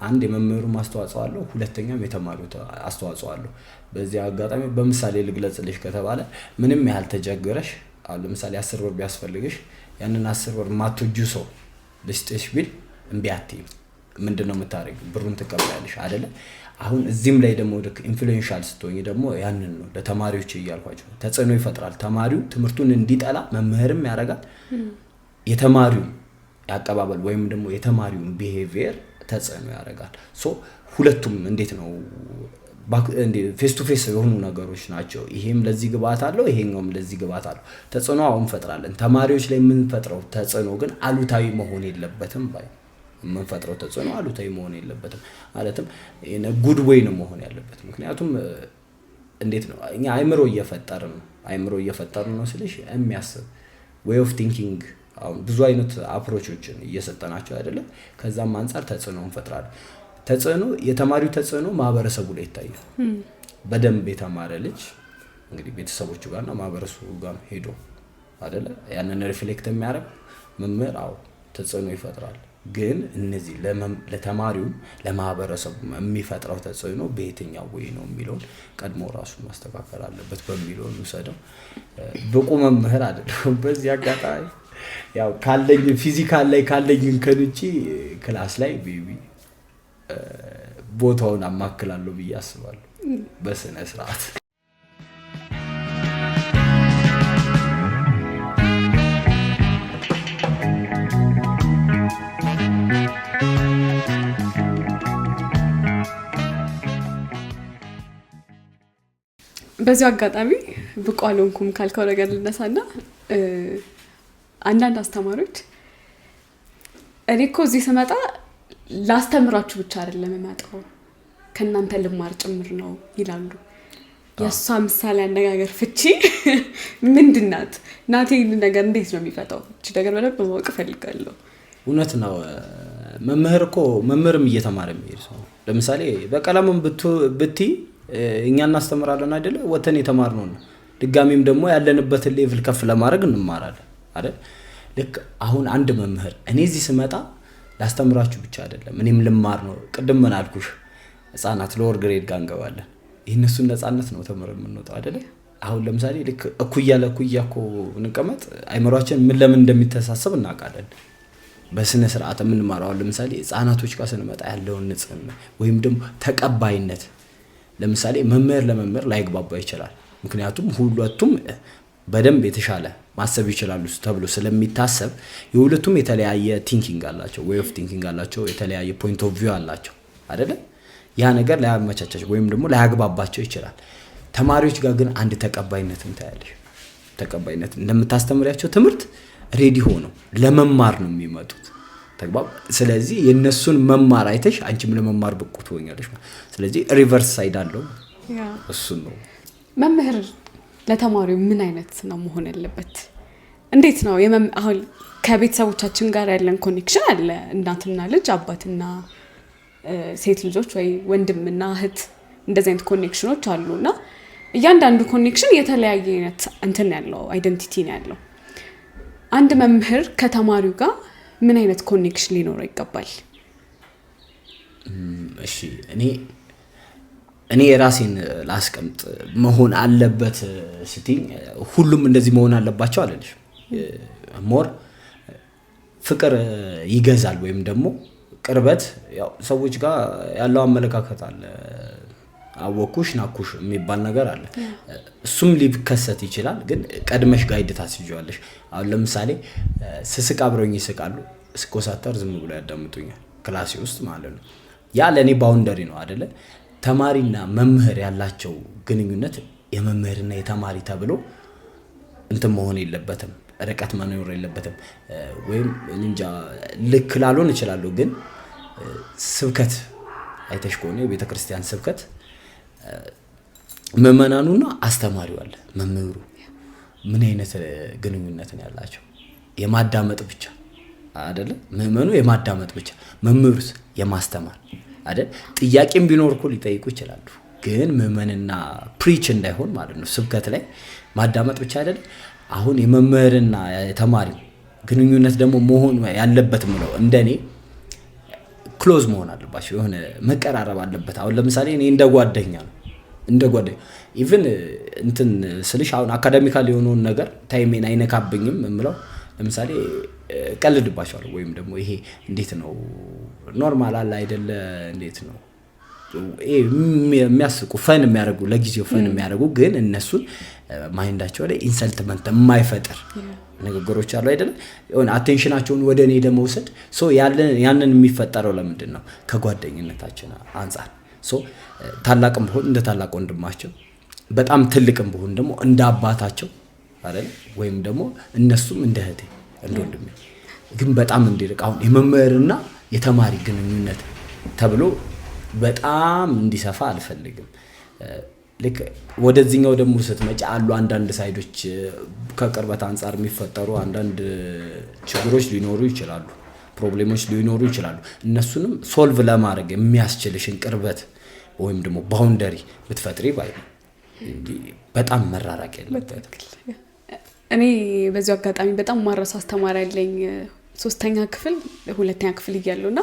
አንድ የመምህሩ አስተዋጽኦ አለው፣ ሁለተኛም የተማሪው አስተዋጽኦ አለው። በዚህ አጋጣሚ በምሳሌ ልግለጽልሽ ከተባለ ምንም ያህል ተጀግረሽ አሁን ለምሳሌ 10 ብር ቢያስፈልግሽ ያንን 10 ብር ማትወጁ ሰው ልስጥሽ ቢል እምቢ አትይም። ምንድነው የምታረጊው? ብሩን ትቀበያለሽ አይደለ? አሁን እዚህም ላይ ደግሞ ኢንፍሉዌንሻል ስትሆኚ ደግሞ ያንን ነው ለተማሪዎች እያልኳቸው ተጽዕኖ ይፈጥራል። ተማሪው ትምህርቱን እንዲጠላ መምህርም ያደርጋል። የተማሪው ያቀባበል ወይም ደግሞ የተማሪውን ቢሄቪየር ተጽዕኖ ያደርጋል። ሁለቱም እንዴት ነው ፌስ ቱ ፌስ የሆኑ ነገሮች ናቸው። ይሄም ለዚህ ግብአት አለው፣ ይሄኛውም ለዚህ ግብአት አለው። ተጽዕኖ አሁን ፈጥራለን። ተማሪዎች ላይ የምንፈጥረው ተጽዕኖ ግን አሉታዊ መሆን የለበትም ባይ የምንፈጥረው ተጽዕኖ አሉታዊ መሆን የለበትም። ማለትም ጉድ ዌይ ነው መሆን ያለበት። ምክንያቱም እንዴት ነው እኛ አይምሮ እየፈጠርን ነው ስልሽ የሚያስብ ዌይ ኦፍ ቲንኪንግ አሁን ብዙ አይነት አፕሮቾችን እየሰጠናቸው አይደለ? ከዛም አንፃር ተጽዕኖ እንፈጥራለን። ተጽዕኖ የተማሪው ተጽዕኖ ማህበረሰቡ ላይ ይታያል። በደንብ የተማረ ልጅ እንግዲህ ቤተሰቦቹ ጋርና ማህበረሰቡ ጋር ሄዶ አይደለ ያንን ሪፍሌክት የሚያደርግ መምህር አዎ ተጽዕኖ ይፈጥራል። ግን እነዚህ ለተማሪው ለማህበረሰቡ የሚፈጥረው ተጽዕኖ በየትኛው ወይ ነው የሚለውን ቀድሞ ራሱ ማስተካከል አለበት በሚለው እንውሰደው። ብቁ መምህር አይደለም በዚህ አጋጣሚ ያው ካለኝ ፊዚካል ላይ ካለኝ እንከንቺ ክላስ ላይ ቤቢ ቦታውን አማክላለሁ ብዬ አስባለሁ በስነ ስርዓት። በዚህ አጋጣሚ ብቁ አልሆንኩም ካልከው ነገር ልነሳና አንዳንድ አስተማሪዎች እኔ እኮ እዚህ ስመጣ ላስተምራችሁ ብቻ አይደለም የማጣው ከናንተ ልማር ጭምር ነው ይላሉ። የሷ ምሳሌ አነጋገር ፍቺ ምንድናት? ናቴ ነገር እንዴት ነው የሚፈታው? እቺ ነገር በደንብ ማወቅ ፈልጋለሁ። እውነት ነው። መምህርም እየተማረ የሚሄድ ሰው ለምሳሌ በቀለምም ብቲ እኛ እናስተምራለን አይደለ? ወተን የተማርነው ነው። ድጋሚም ደግሞ ያለንበትን ሌቭል ከፍ ለማድረግ እንማራለን አይደል? ልክ አሁን አንድ መምህር እኔ እዚህ ስመጣ ላስተምራችሁ ብቻ አይደለም እኔም ልማር ነው። ቅድም ምን አልኩሽ? ህፃናት ሎወር ግሬድ ጋር እንገባለን። የእነሱን ነፃነት ነው ተምረን የምንወጣው አይደለ? አሁን ለምሳሌ ልክ እኩያ ለእኩያ እኮ እንቀመጥ አይምሯችን ምን ለምን እንደሚተሳሰብ እናውቃለን። በስነ ስርዓት የምንማረው ለምሳሌ ህፃናቶች ጋር ስንመጣ ያለውን ንጽህና ወይም ደግሞ ተቀባይነት ለምሳሌ መምህር ለመምህር ላይግባባ ይችላል። ምክንያቱም ሁለቱም በደንብ የተሻለ ማሰብ ይችላሉ ተብሎ ስለሚታሰብ የሁለቱም የተለያየ ቲንኪንግ አላቸው፣ ዌይ ኦፍ ቲንኪንግ አላቸው፣ የተለያየ ፖይንት ኦፍ ቪው አላቸው አይደለ? ያ ነገር ላያመቻቻቸው ወይም ደግሞ ላያግባባቸው ይችላል። ተማሪዎች ጋር ግን አንድ ተቀባይነትን ታያለሽ። ተቀባይነት እንደምታስተምሪያቸው ትምህርት ሬዲ ሆነው ለመማር ነው የሚመጡት። ተግባብ። ስለዚህ የነሱን መማር አይተሽ አንቺም ለመማር ብቁ ትሆኛለሽ። ስለዚህ ሪቨርስ ሳይድ አለው። እሱ ነው መምህር ለተማሪው ምን አይነት ነው መሆን ያለበት? እንዴት ነው አሁን ከቤተሰቦቻችን ጋር ያለን ኮኔክሽን አለ። እናትና ልጅ፣ አባትና ሴት ልጆች ወይ ወንድምና እህት እንደዚህ አይነት ኮኔክሽኖች አሉና እያንዳንዱ ኮኔክሽን የተለያየ አይነት እንትን ያለው አይደንቲቲ ነው ያለው። አንድ መምህር ከተማሪው ጋር ምን አይነት ኮኔክሽን ሊኖረው ይገባል? እሺ እኔ የራሴን ላስቀምጥ መሆን አለበት ስትኝ ሁሉም እንደዚህ መሆን አለባቸው አለልሽ። ሞር ፍቅር ይገዛል ወይም ደግሞ ቅርበት ያው ሰዎች ጋር ያለው አመለካከት አለ። አወኩሽ ናኩሽ የሚባል ነገር አለ። እሱም ሊከሰት ይችላል፣ ግን ቀድመሽ ጋይድ ታስይዣለሽ። አሁን ለምሳሌ ስስቅ አብረውኝ ይስቃሉ፣ ስኮሳተር ዝም ብሎ ያዳምጡኛል ክላሴ ውስጥ ማለት ነው። ያ ለኔ ባውንደሪ ነው አይደለ? ተማሪና መምህር ያላቸው ግንኙነት የመምህርና የተማሪ ተብሎ እንትን መሆን የለበትም፣ ርቀት መኖር የለበትም። ወይም እንጃ ልክ ላልሆን እችላለሁ፣ ግን ስብከት አይተሽ ከሆነ የቤተክርስቲያን ስብከት ምዕመናኑና አስተማሪው አለ መምህሩ ምን አይነት ግንኙነት ነው ያላቸው? የማዳመጥ ብቻ አይደለ? ምዕመኑ የማዳመጥ ብቻ፣ መምህሩስ የማስተማር አይደል? ጥያቄም ቢኖር እኮ ሊጠይቁ ይችላሉ፣ ግን ምዕመንና ፕሪች እንዳይሆን ማለት ነው። ስብከት ላይ ማዳመጥ ብቻ አይደል? አሁን የመምህርና የተማሪ ግንኙነት ደግሞ መሆን ያለበት ነው እንደኔ ክሎዝ መሆን አለባቸው። የሆነ መቀራረብ አለበት። አሁን ለምሳሌ እኔ እንደ ጓደኛ ኢቭን እንትን ስልሽ አሁን አካዳሚካል የሆነውን ነገር ታይሜን አይነካብኝም የምለው ለምሳሌ ቀልድባቸዋለሁ። ወይም ደግሞ ይሄ እንዴት ነው ኖርማል አለ አይደለ? እንዴት ነው የሚያስቁ ፈን የሚያደርጉ ለጊዜው ፈን የሚያደርጉ ግን እነሱን ማይንዳቸው ላይ ኢንሰልትመንት የማይፈጥር ንግግሮች አሉ አይደለ? የሆነ አቴንሽናቸውን ወደ እኔ ለመውሰድ ያንን የሚፈጠረው ለምንድን ነው? ከጓደኝነታችን አንጻር ታላቅም ቢሆን እንደ ታላቅ ወንድማቸው፣ በጣም ትልቅም ቢሆን ደግሞ እንደ አባታቸው አይደል? ወይም ደግሞ እነሱም እንደ እህቴ እንደ ወንድሜ፣ ግን በጣም እንዲርቅ አሁን የመምህርና የተማሪ ግንኙነት ተብሎ በጣም እንዲሰፋ አልፈልግም። ልክ ወደዚህኛው ደግሞ ስትመጪ አሉ አንዳንድ ሳይዶች ከቅርበት አንጻር የሚፈጠሩ አንዳንድ ችግሮች ሊኖሩ ይችላሉ፣ ፕሮብሌሞች ሊኖሩ ይችላሉ። እነሱንም ሶልቭ ለማድረግ የሚያስችልሽን ቅርበት ወይም ደግሞ ባውንደሪ ብትፈጥሪ ባይ ነው እንጂ በጣም መራራቅ የለበት። እኔ በዚሁ አጋጣሚ በጣም ማረሳ አስተማሪ ያለኝ 3ኛ ክፍል 2ኛ ክፍል እያለሁና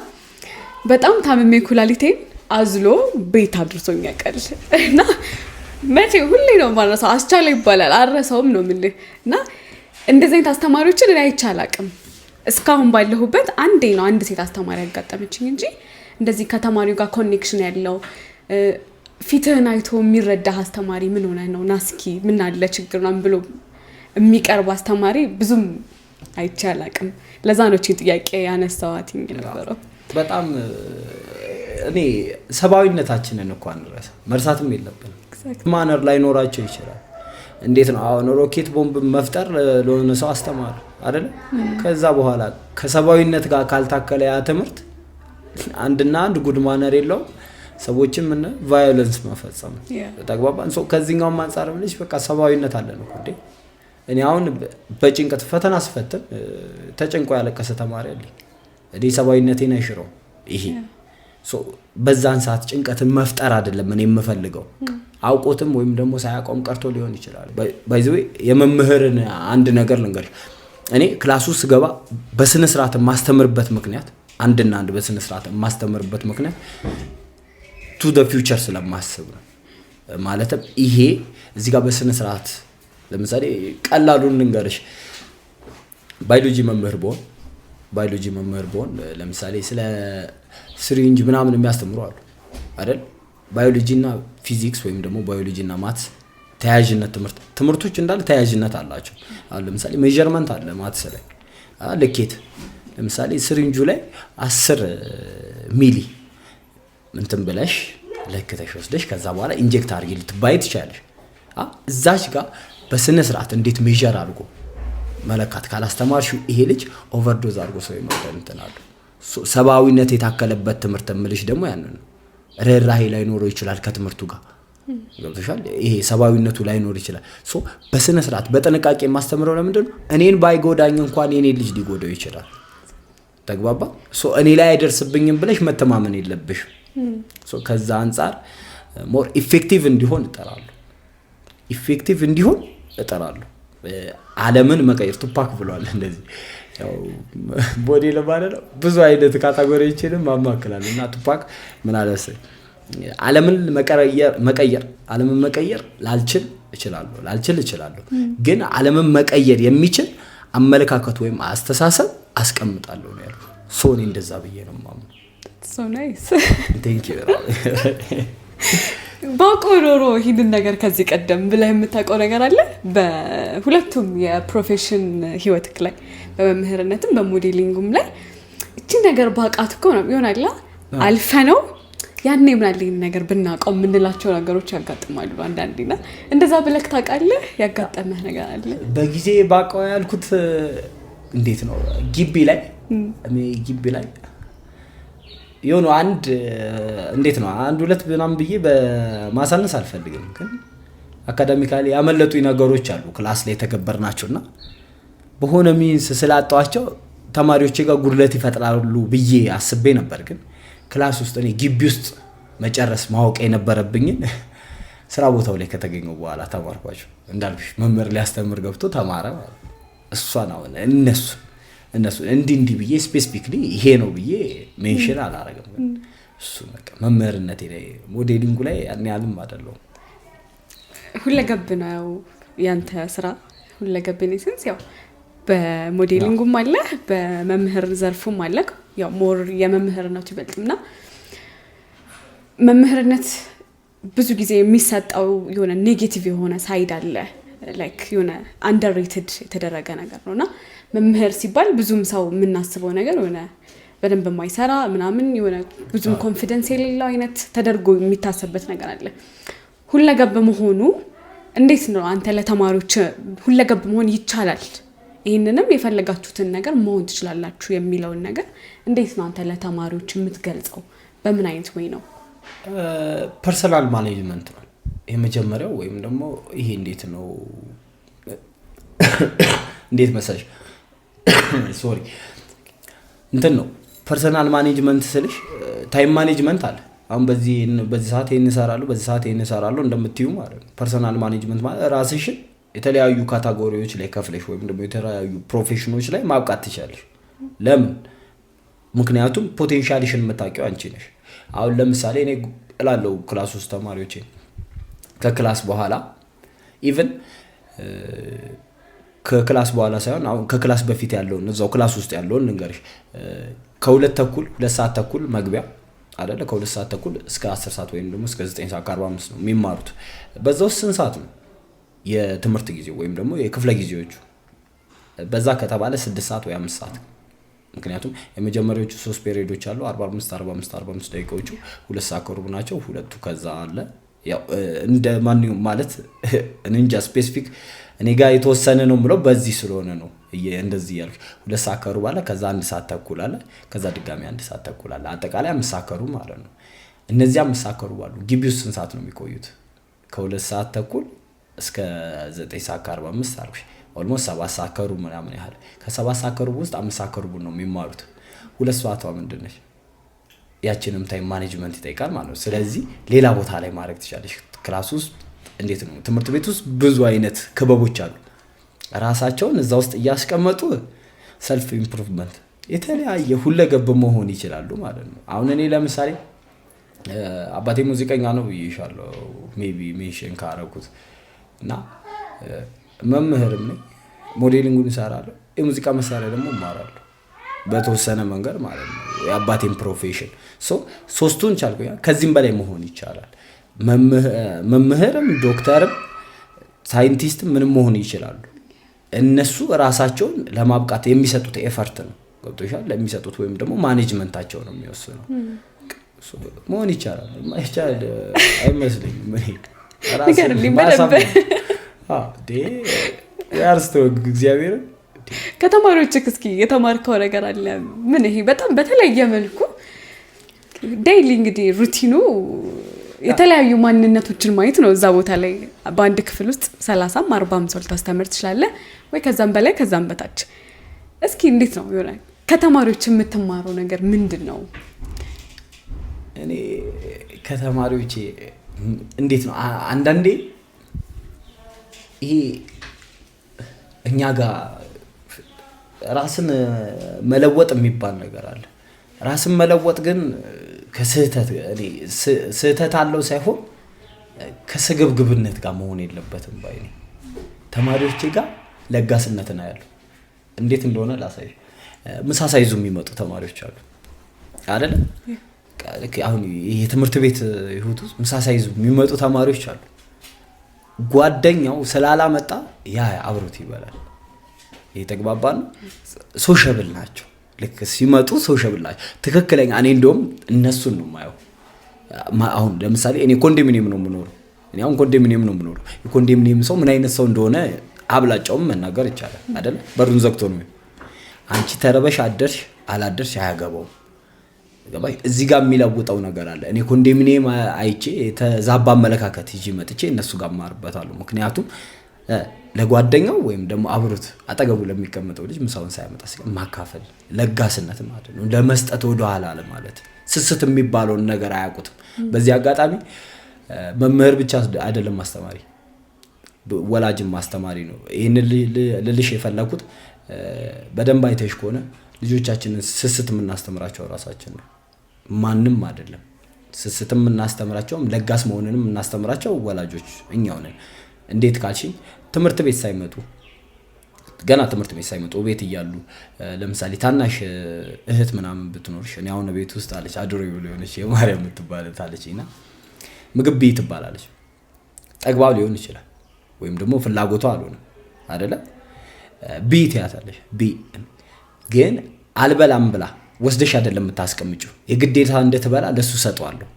በጣም ታምሜ ኩላሊቴን አዝሎ ቤት አድርሶኝ ያውቃል። እና መቼ ሁሌ ነው ማረሳው። አስቻለ ይባላል፣ አረሳውም ነው የምልህ። እና እንደዚህ አይነት አስተማሪዎችን እኔ አይቼ አላውቅም። እስካሁን ባለሁበት አንዴ ነው አንድ ሴት አስተማሪ ያጋጠመችኝ እንጂ እንደዚህ ከተማሪው ጋር ኮኔክሽን ያለው ፊትህን አይቶ የሚረዳ አስተማሪ ምን ሆነ ነው ናስኪ ምን አለ ችግር ነው ብሎ የሚቀርብ አስተማሪ ብዙም አይቼ አላውቅም። ለዛ ነው እቺ ጥያቄ ያነሳዋትኝ ነበረው። በጣም እኔ ሰባዊነታችንን እንኳን መርሳትም የለብንም። ማነር ላይ ኖራቸው ይችላል። እንዴት ነው አሁን ሮኬት ቦምብ መፍጠር ለሆነ ሰው አስተማሪ አይደል? ከዛ በኋላ ከሰባዊነት ጋር ካልታከለ ያ ትምህርት አንድና አንድ ጉድ ማነር የለውም። ሰዎችም ምን ቫዮለንስ መፈጸም ተግባባን። ከዚህኛው አንፃር ምንሽ በቃ ሰባዊነት አለ ነው እንዴ? እኔ አሁን በጭንቀት ፈተና ስፈትን ተጨንቆ ያለቀሰ ተማሪ አለ። እኔ ሰባዊነቴን አይሽረው ይሄ በዛን ሰዓት ጭንቀትን መፍጠር አይደለም እኔ የምፈልገው። አውቆትም ወይም ደግሞ ሳያቆም ቀርቶ ሊሆን ይችላል። ባይ ዘ ዌይ የመምህርን አንድ ነገር ልንገርሽ። እኔ ክላስ ውስጥ ገባ በስነ ስርዓት ማስተምርበት ምክንያት አንድና አንድ በስነ ስርዓት ማስተምርበት ምክንያት ቱ ዘ ፊውቸር ስለማስብ ነው። ማለትም ይሄ እዚህ ጋር በስነ ስርዓት ለምሳሌ ቀላሉን ልንገርሽ። ባዮሎጂ መምህር ብሆን ለምሳሌ ስለ ሲሪንጅ ምናምን የሚያስተምሩ አሉ አይደል? ባዮሎጂና ፊዚክስ ወይም ደግሞ ባዮሎጂና ማትስ ተያያዥነት ትምህርቶች እንዳለ ተያያዥነት አላቸው። አሁን ለምሳሌ ሜዠርመንት አለ ማትስ ላይ ልኬት። ለምሳሌ ሲሪንጁ ላይ 10 ሚሊ እንትን ብለሽ ለክተሽ ወስደሽ ከዛ በኋላ ኢንጀክት አድርጊ ልትባይ ትችላለሽ። እዛች ጋር በስነ ስርዓት እንዴት ሜዠር አድርጎ መለካት ካላስተማርሽው ይሄ ልጅ ኦቨርዶዝ አድርጎ ሰው ይመጣል እንትናሉ። ሰባዊነት የታከለበት ትምህርት ምልሽ ደግሞ ያንን ነው። ርህራሄ ላይ ኖሮ ይችላል ከትምህርቱ ጋር ገብቶሻል። ይሄ ሰባዊነቱ ላይ ኖር ይችላል። በስነ ስርዓት በጥንቃቄ ማስተምረው ለምንድን ነው እኔን ባይጎዳኝ እንኳን የኔ ልጅ ሊጎዳው ይችላል። ተግባባ። እኔ ላይ አይደርስብኝም ብለሽ መተማመን የለብሽም። ከዛ አንፃር ሞር ኢፌክቲቭ እንዲሆን እጠራለሁ። ዓለምን መቀየር ቱፓክ ብሏል። እንደዚህ ያው ቦዲ ለማለት ብዙ አይነት ካታጎሪዎችንም ማማከላል እና ቱፓክ ምን አለ መሰለኝ ዓለምን መቀየር ላልችል እችላለሁ ግን ዓለምን መቀየር የሚችል አመለካከት ወይም አስተሳሰብ አስቀምጣለሁ ነው ያለው። ሶኒ እንደዛ ብዬ ነው ማምነው። ሶ ናይስ ቴንክ ዩ። ባቆሮሮ ይሄን ነገር ከዚህ ቀደም ብለህ የምታውቀው ነገር አለ? በሁለቱም የፕሮፌሽን ህይወትክ ላይ በመምህርነትም በሞዴሊንግም ላይ እቺ ነገር ባቃት እኮ ነው ይሆናል አልፈ ነው ያኔ ምናልኝ ነገር ብናቀው ምንላቸው ነገሮች ያጋጥማሉ አንዳንዴና እንደዛ ብለክ ታውቃለህ? ያጋጠመህ ነገር አለ? በጊዜ ባቀው ያልኩት እንዴት ነው ግቢ ላይ የሆነ አንድ እንዴት ነው አንድ ሁለት ምናምን ብዬ በማሳነስ አልፈልግም፣ ግን አካዳሚካሊ ያመለጡ ነገሮች አሉ ክላስ ላይ ተገበርናቸውና በሆነ ሚንስ ስላጣዋቸው ተማሪዎቼ ጋር ጉድለት ይፈጥራሉ ብዬ አስቤ ነበር። ግን ክላስ ውስጥ እኔ ግቢ ውስጥ መጨረስ ማወቅ የነበረብኝን ስራ ቦታው ላይ ከተገኘው በኋላ ተማርኳቸው። እንዳልኩሽ መምህር ሊያስተምር ገብቶ ተማረ እሷን አሁን እነሱ እንዲህ ብዬ ስፔሲፊክሊ ይሄ ነው ብዬ ሜንሽን አላረገም። ግን እሱ በቃ መምህርነቴ ላይ ሞዴሊንጉ ላይ ያን ያህልም አይደለም። ሁለገብ ነው ያንተ ስራ ሁለገብ ነው ሴንስ ያው በሞዴሊንጉም አለ በመምህር ዘርፉም አለ። ያው ሞር የመምህርነቱ ይበልጥና መምህርነት ብዙ ጊዜ የሚሰጠው የሆነ ኔጌቲቭ የሆነ ሳይድ አለ ላይክ የሆነ አንደርሬትድ የተደረገ ነገር ነውና መምህር ሲባል ብዙም ሰው የምናስበው ነገር የሆነ በደንብ የማይሰራ ምናምን የሆነ ብዙም ኮንፊደንስ የሌለው አይነት ተደርጎ የሚታሰብበት ነገር አለ። ሁለገብ መሆኑ እንዴት ነው አንተ ለተማሪዎች ሁለገብ መሆን ይቻላል ይሄንንም የፈለጋችሁትን ነገር መሆን ትችላላችሁ የሚለውን ነገር እንዴት ነው አንተ ለተማሪዎች የምትገልጸው? በምን አይነት ወይ ነው? ፐርሰናል ማኔጅመንት ነው የመጀመሪያው ወይም ደግሞ ይሄ እንዴት መሰለሽ ሶሪ እንትን ነው ፐርሰናል ማኔጅመንት ስልሽ ታይም ማኔጅመንት አለ። አሁን በዚህ ሰዓት ይሄን እሰራለሁ እንደምትዩ ማለት ነው። ፐርሰናል ማኔጅመንት ማለት ራስሽን የተለያዩ ካታጎሪዎች ላይ ከፍለሽ ወይም ደግሞ የተለያዩ ፕሮፌሽኖች ላይ ማብቃት ትችላለሽ። ለምን? ምክንያቱም ፖቴንሻልሽን የምታውቂው አንቺ ነሽ። አሁን ለምሳሌ እኔ እላለሁ ክላስ ውስጥ ተማሪዎቼ ከክላስ በኋላ ኢቭን ከክላስ በኋላ ሳይሆን አሁን ከክላስ በፊት ያለውን እዛው ክላስ ውስጥ ያለውን ልንገርሽ። ከሁለት ሰዓት ተኩል መግቢያ አይደለ? ከሁለት ሰዓት ተኩል እስከ 10 ሰዓት ወይም ደግሞ እስከ 9 ሰዓት ከ45 ነው የሚማሩት። በዛ ውስጥ ስንት ሰዓት ነው የትምህርት ጊዜው ወይም ደግሞ የክፍለ ጊዜዎቹ? በዛ ከተባለ 6 ሰዓት ወይ 5 ሰዓት። ምክንያቱም የመጀመሪያዎቹ 3 ፔሪዮዶች አሉ 45 ደቂቃዎቹ 2 ሰዓት ከሩብ ናቸው። ሁለቱ ከዛ አለ ያው እንደ ማንኛውም ማለት እንጃ ስፔሲፊክ እኔ ጋር የተወሰነ ነው ብለው በዚህ ስለሆነ ነው እንደዚህ ያልኩ። 2 ሰዓት ከሩብ አለ፣ ከዛ 1 ሰዓት ተኩል አለ፣ ከዛ ድጋሚ 1 ሰዓት ተኩል አለ። አጠቃላይ 5 ሰዓት ከሩብ ማለት ነው። እነዚህ 5 ሰዓት ከሩብ አሉ። ግቢ ውስጥ ስንት ሰዓት ነው የሚቆዩት? ከ2 ሰዓት ተኩል እስከ 9 ሰዓት ከ45 አልኩሽ። ኦልሞስት 7 ሰዓት ከሩብ ምናምን ያህል። ከ7 ሰዓት ከሩብ ውስጥ 5 ሰዓት ከሩብ ነው የሚማሩት። 2 ሰዓቷ ምንድን ነች? ያችንም ታይም ማኔጅመንት ይጠይቃል ማለት ነው። ስለዚህ ሌላ ቦታ ላይ ማድረግ ትችላለሽ። ክላስ ውስጥ እንዴት ነው? ትምህርት ቤት ውስጥ ብዙ አይነት ክበቦች አሉ። ራሳቸውን እዛ ውስጥ እያስቀመጡ ሰልፍ ኢምፕሩቭመንት የተለያየ ሁለገብ መሆን ይችላሉ ማለት ነው። አሁን እኔ ለምሳሌ አባቴ ሙዚቀኛ ነው ብዬሻለሁ፣ ሜቢ ሜንሽን ካረኩት እና መምህርም ነኝ፣ ሞዴሊንጉን እሰራለሁ፣ የሙዚቃ መሳሪያ ደግሞ እማራለሁ በተወሰነ መንገድ ማለት ነው። የአባቴን ፕሮፌሽን ሶስቱን ቻልኩ። ከዚህም በላይ መሆን ይቻላል። መምህርም ዶክተርም ሳይንቲስትም ምንም መሆን ይችላሉ። እነሱ ራሳቸውን ለማብቃት የሚሰጡት ኤፈርት ነው። ገብቶሻል? ለሚሰጡት ወይም ደግሞ ማኔጅመንታቸው ነው የሚወስነው። መሆን ይቻላል። ማይቻል አይመስለኝም። እግዚአብሔር ከተማሪዎች እስኪ የተማርከው ነገር አለ? ምን ይሄ በጣም በተለየ መልኩ ዴይሊ እንግዲህ ሩቲኑ የተለያዩ ማንነቶችን ማየት ነው። እዛ ቦታ ላይ በአንድ ክፍል ውስጥ 30ም 40ም ሰው ልታስተምር ትችላለህ ወይ ከዛም በላይ ከዛም በታች። እስኪ እንዴት ነው ይሆናል ከተማሪዎች የምትማረው ነገር ምንድን ነው? እኔ ከተማሪዎች እንዴት ነው አንዳንዴ ይሄ እኛ ጋር ራስን መለወጥ የሚባል ነገር አለ። ራስን መለወጥ ግን ስህተት አለው ሳይሆን ከስግብግብነት ጋር መሆን የለበትም ባይ ነኝ። ተማሪዎቼ ጋር ለጋስነትን አያለሁ። እንዴት እንደሆነ ላሳይ። ምሳ ሳይዙ የሚመጡ ተማሪዎች አሉ አይደለ? አሁን የትምህርት ቤት ህይወት ውስጥ ምሳ ሳይዙ የሚመጡ ተማሪዎች አሉ። ጓደኛው ስላላመጣ ያ አብሮት ይበላል። የተግባባን ሶሻብል ናቸው። ልክ ሲመጡ ሶሻብል ናቸው። ትክክለኛ እኔ እንደውም እነሱን ነው የማየው። አሁን ለምሳሌ እኔ ኮንዶሚኒየም ነው የምኖረው። የኮንዶሚኒየም ሰው ምን አይነት ሰው እንደሆነ አብላጫውም መናገር ይቻላል አይደል? በሩን ዘግቶ ነው። አንቺ ተረበሽ አደርሽ አላደርሽ አያገባውም። ገባይ? እዚህ ጋር የሚለውጠው ነገር አለ። እኔ ኮንዶሚኒየም አይቼ የተዛባ አመለካከት ይዤ መጥቼ እነሱ ጋር ማርበታለሁ። ምክንያቱም ለጓደኛው ወይም ደግሞ አብሮት አጠገቡ ለሚቀመጠው ልጅ ምሳውን ሳያመጣ ማካፈል ለጋስነት ማለት ነው። ለመስጠት ወደ ኋላ አለ ማለት ስስት የሚባለውን ነገር አያውቁትም። በዚህ አጋጣሚ መምህር ብቻ አይደለም አስተማሪ፣ ወላጅም አስተማሪ ነው። ይሄን ልልሽ የፈለኩት በደንብ አይተሽ ከሆነ ልጆቻችንን ስስት የምናስተምራቸው ራሳችን ነው፣ ማንም አይደለም። ስስትም የምናስተምራቸውም ለጋስ መሆንንም የምናስተምራቸው ወላጆች እኛው ነን። እንዴት ካልሽኝ ትምህርት ቤት ሳይመጡ ቤት እያሉ ለምሳሌ ታናሽ እህት ምናምን ብትኖርሽ፣ እኔ አሁን ቤት ውስጥ አለች አድሮ ሊሆነች የማርያም የምትባለት አለችና ምግብ ቤት ትባላለች። ጠግባው ሊሆን ይችላል ወይም ደግሞ ፍላጎቷ አልሆነ አይደለ? ቢ ትያታለሽ። ቢ ግን አልበላም ብላ ወስደሽ አይደለም የምታስቀምጪው። የግዴታ እንደተበላ ለሱ ሰጠዋለሁ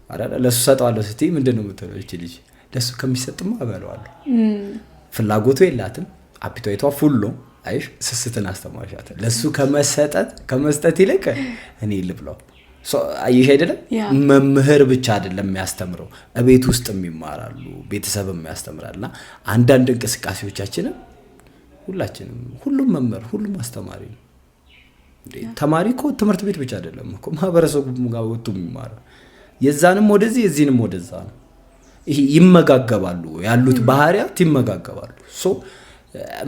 አይደለ? ለሱ ሰጠዋለሁ ስትይ ምንድነው የምትለው? እቺ ልጅ ለሱ ከሚሰጥማ አበላዋለሁ። ፍላጎቱ የላትም፣ አፒታይቷ ፉል ነው። አይሽ ስስትን አስተማርሻት። ለሱ ከመስጠት ይልቅ እኔ ልብላው። አይሽ አይደለም? መምህር ብቻ አይደለም የሚያስተምረው፣ እቤት ውስጥም ይማራሉ፣ ቤተሰብም ያስተምራልና አንዳንድ እንቅስቃሴዎቻችንን ሁላችንም፣ ሁሉም መምህር ሁሉም አስተማሪ ነው። ተማሪ እኮ ትምህርት ቤት ብቻ አይደለም እኮ ማህበረሰቡ ጋር ወጥቶ የሚማረው፣ የዛንም ወደዚህ የዚህንም ወደዛ ነው። ይሄ ይመጋገባሉ፣ ያሉት ባህሪያት ይመጋገባሉ።